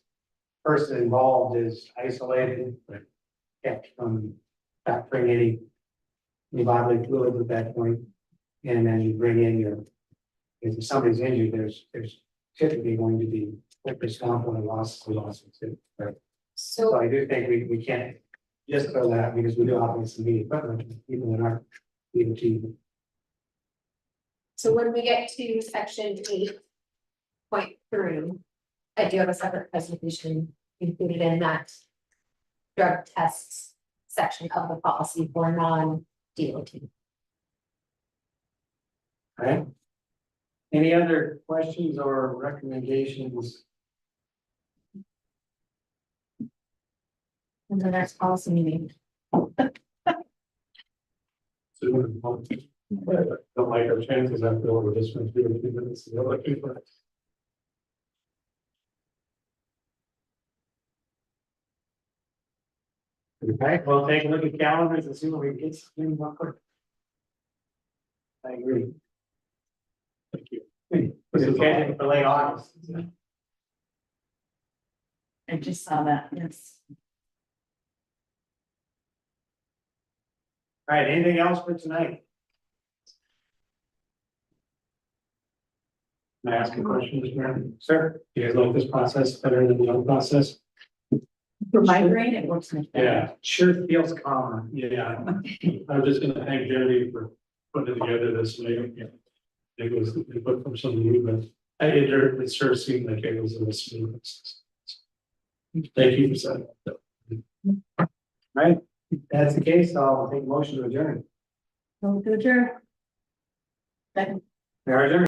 person involved is isolated, kept from not bringing any bodily fluids at that point, and then you bring in if somebody's injured, there's typically going to be workers' comp or losses too, right? So So, I do think we can't just throw that out because we do operate some equipment, people that aren't able to. so when we get to section 8.3, I do have a separate presentation included in that drug tests section of the policy for non-DOT. Right? Any other questions or recommendations? And the next policy meeting. So, don't like our chances after all of this one, 2 or 3 minutes. They're looking for it. Okay, well, take a look at calendars and see what we can get. Something more quick. I agree. Thank you. This is scheduled for late August. I just saw that, yes. All right, anything else for tonight? Can I ask a question, Mr. Mayor? Sir? Do you guys like this process better than the other process? For my brain, it works much better. Yeah, Sure feels calmer. yeah. I was just gonna thank Jeremy for putting it together this way. It was input from some of you, but it sure seemed like it was a smooth process. Thank you for saying that. Right, if that's the case, I'll take a motion to adjourn. So, to adjourn. Second. We are adjourned.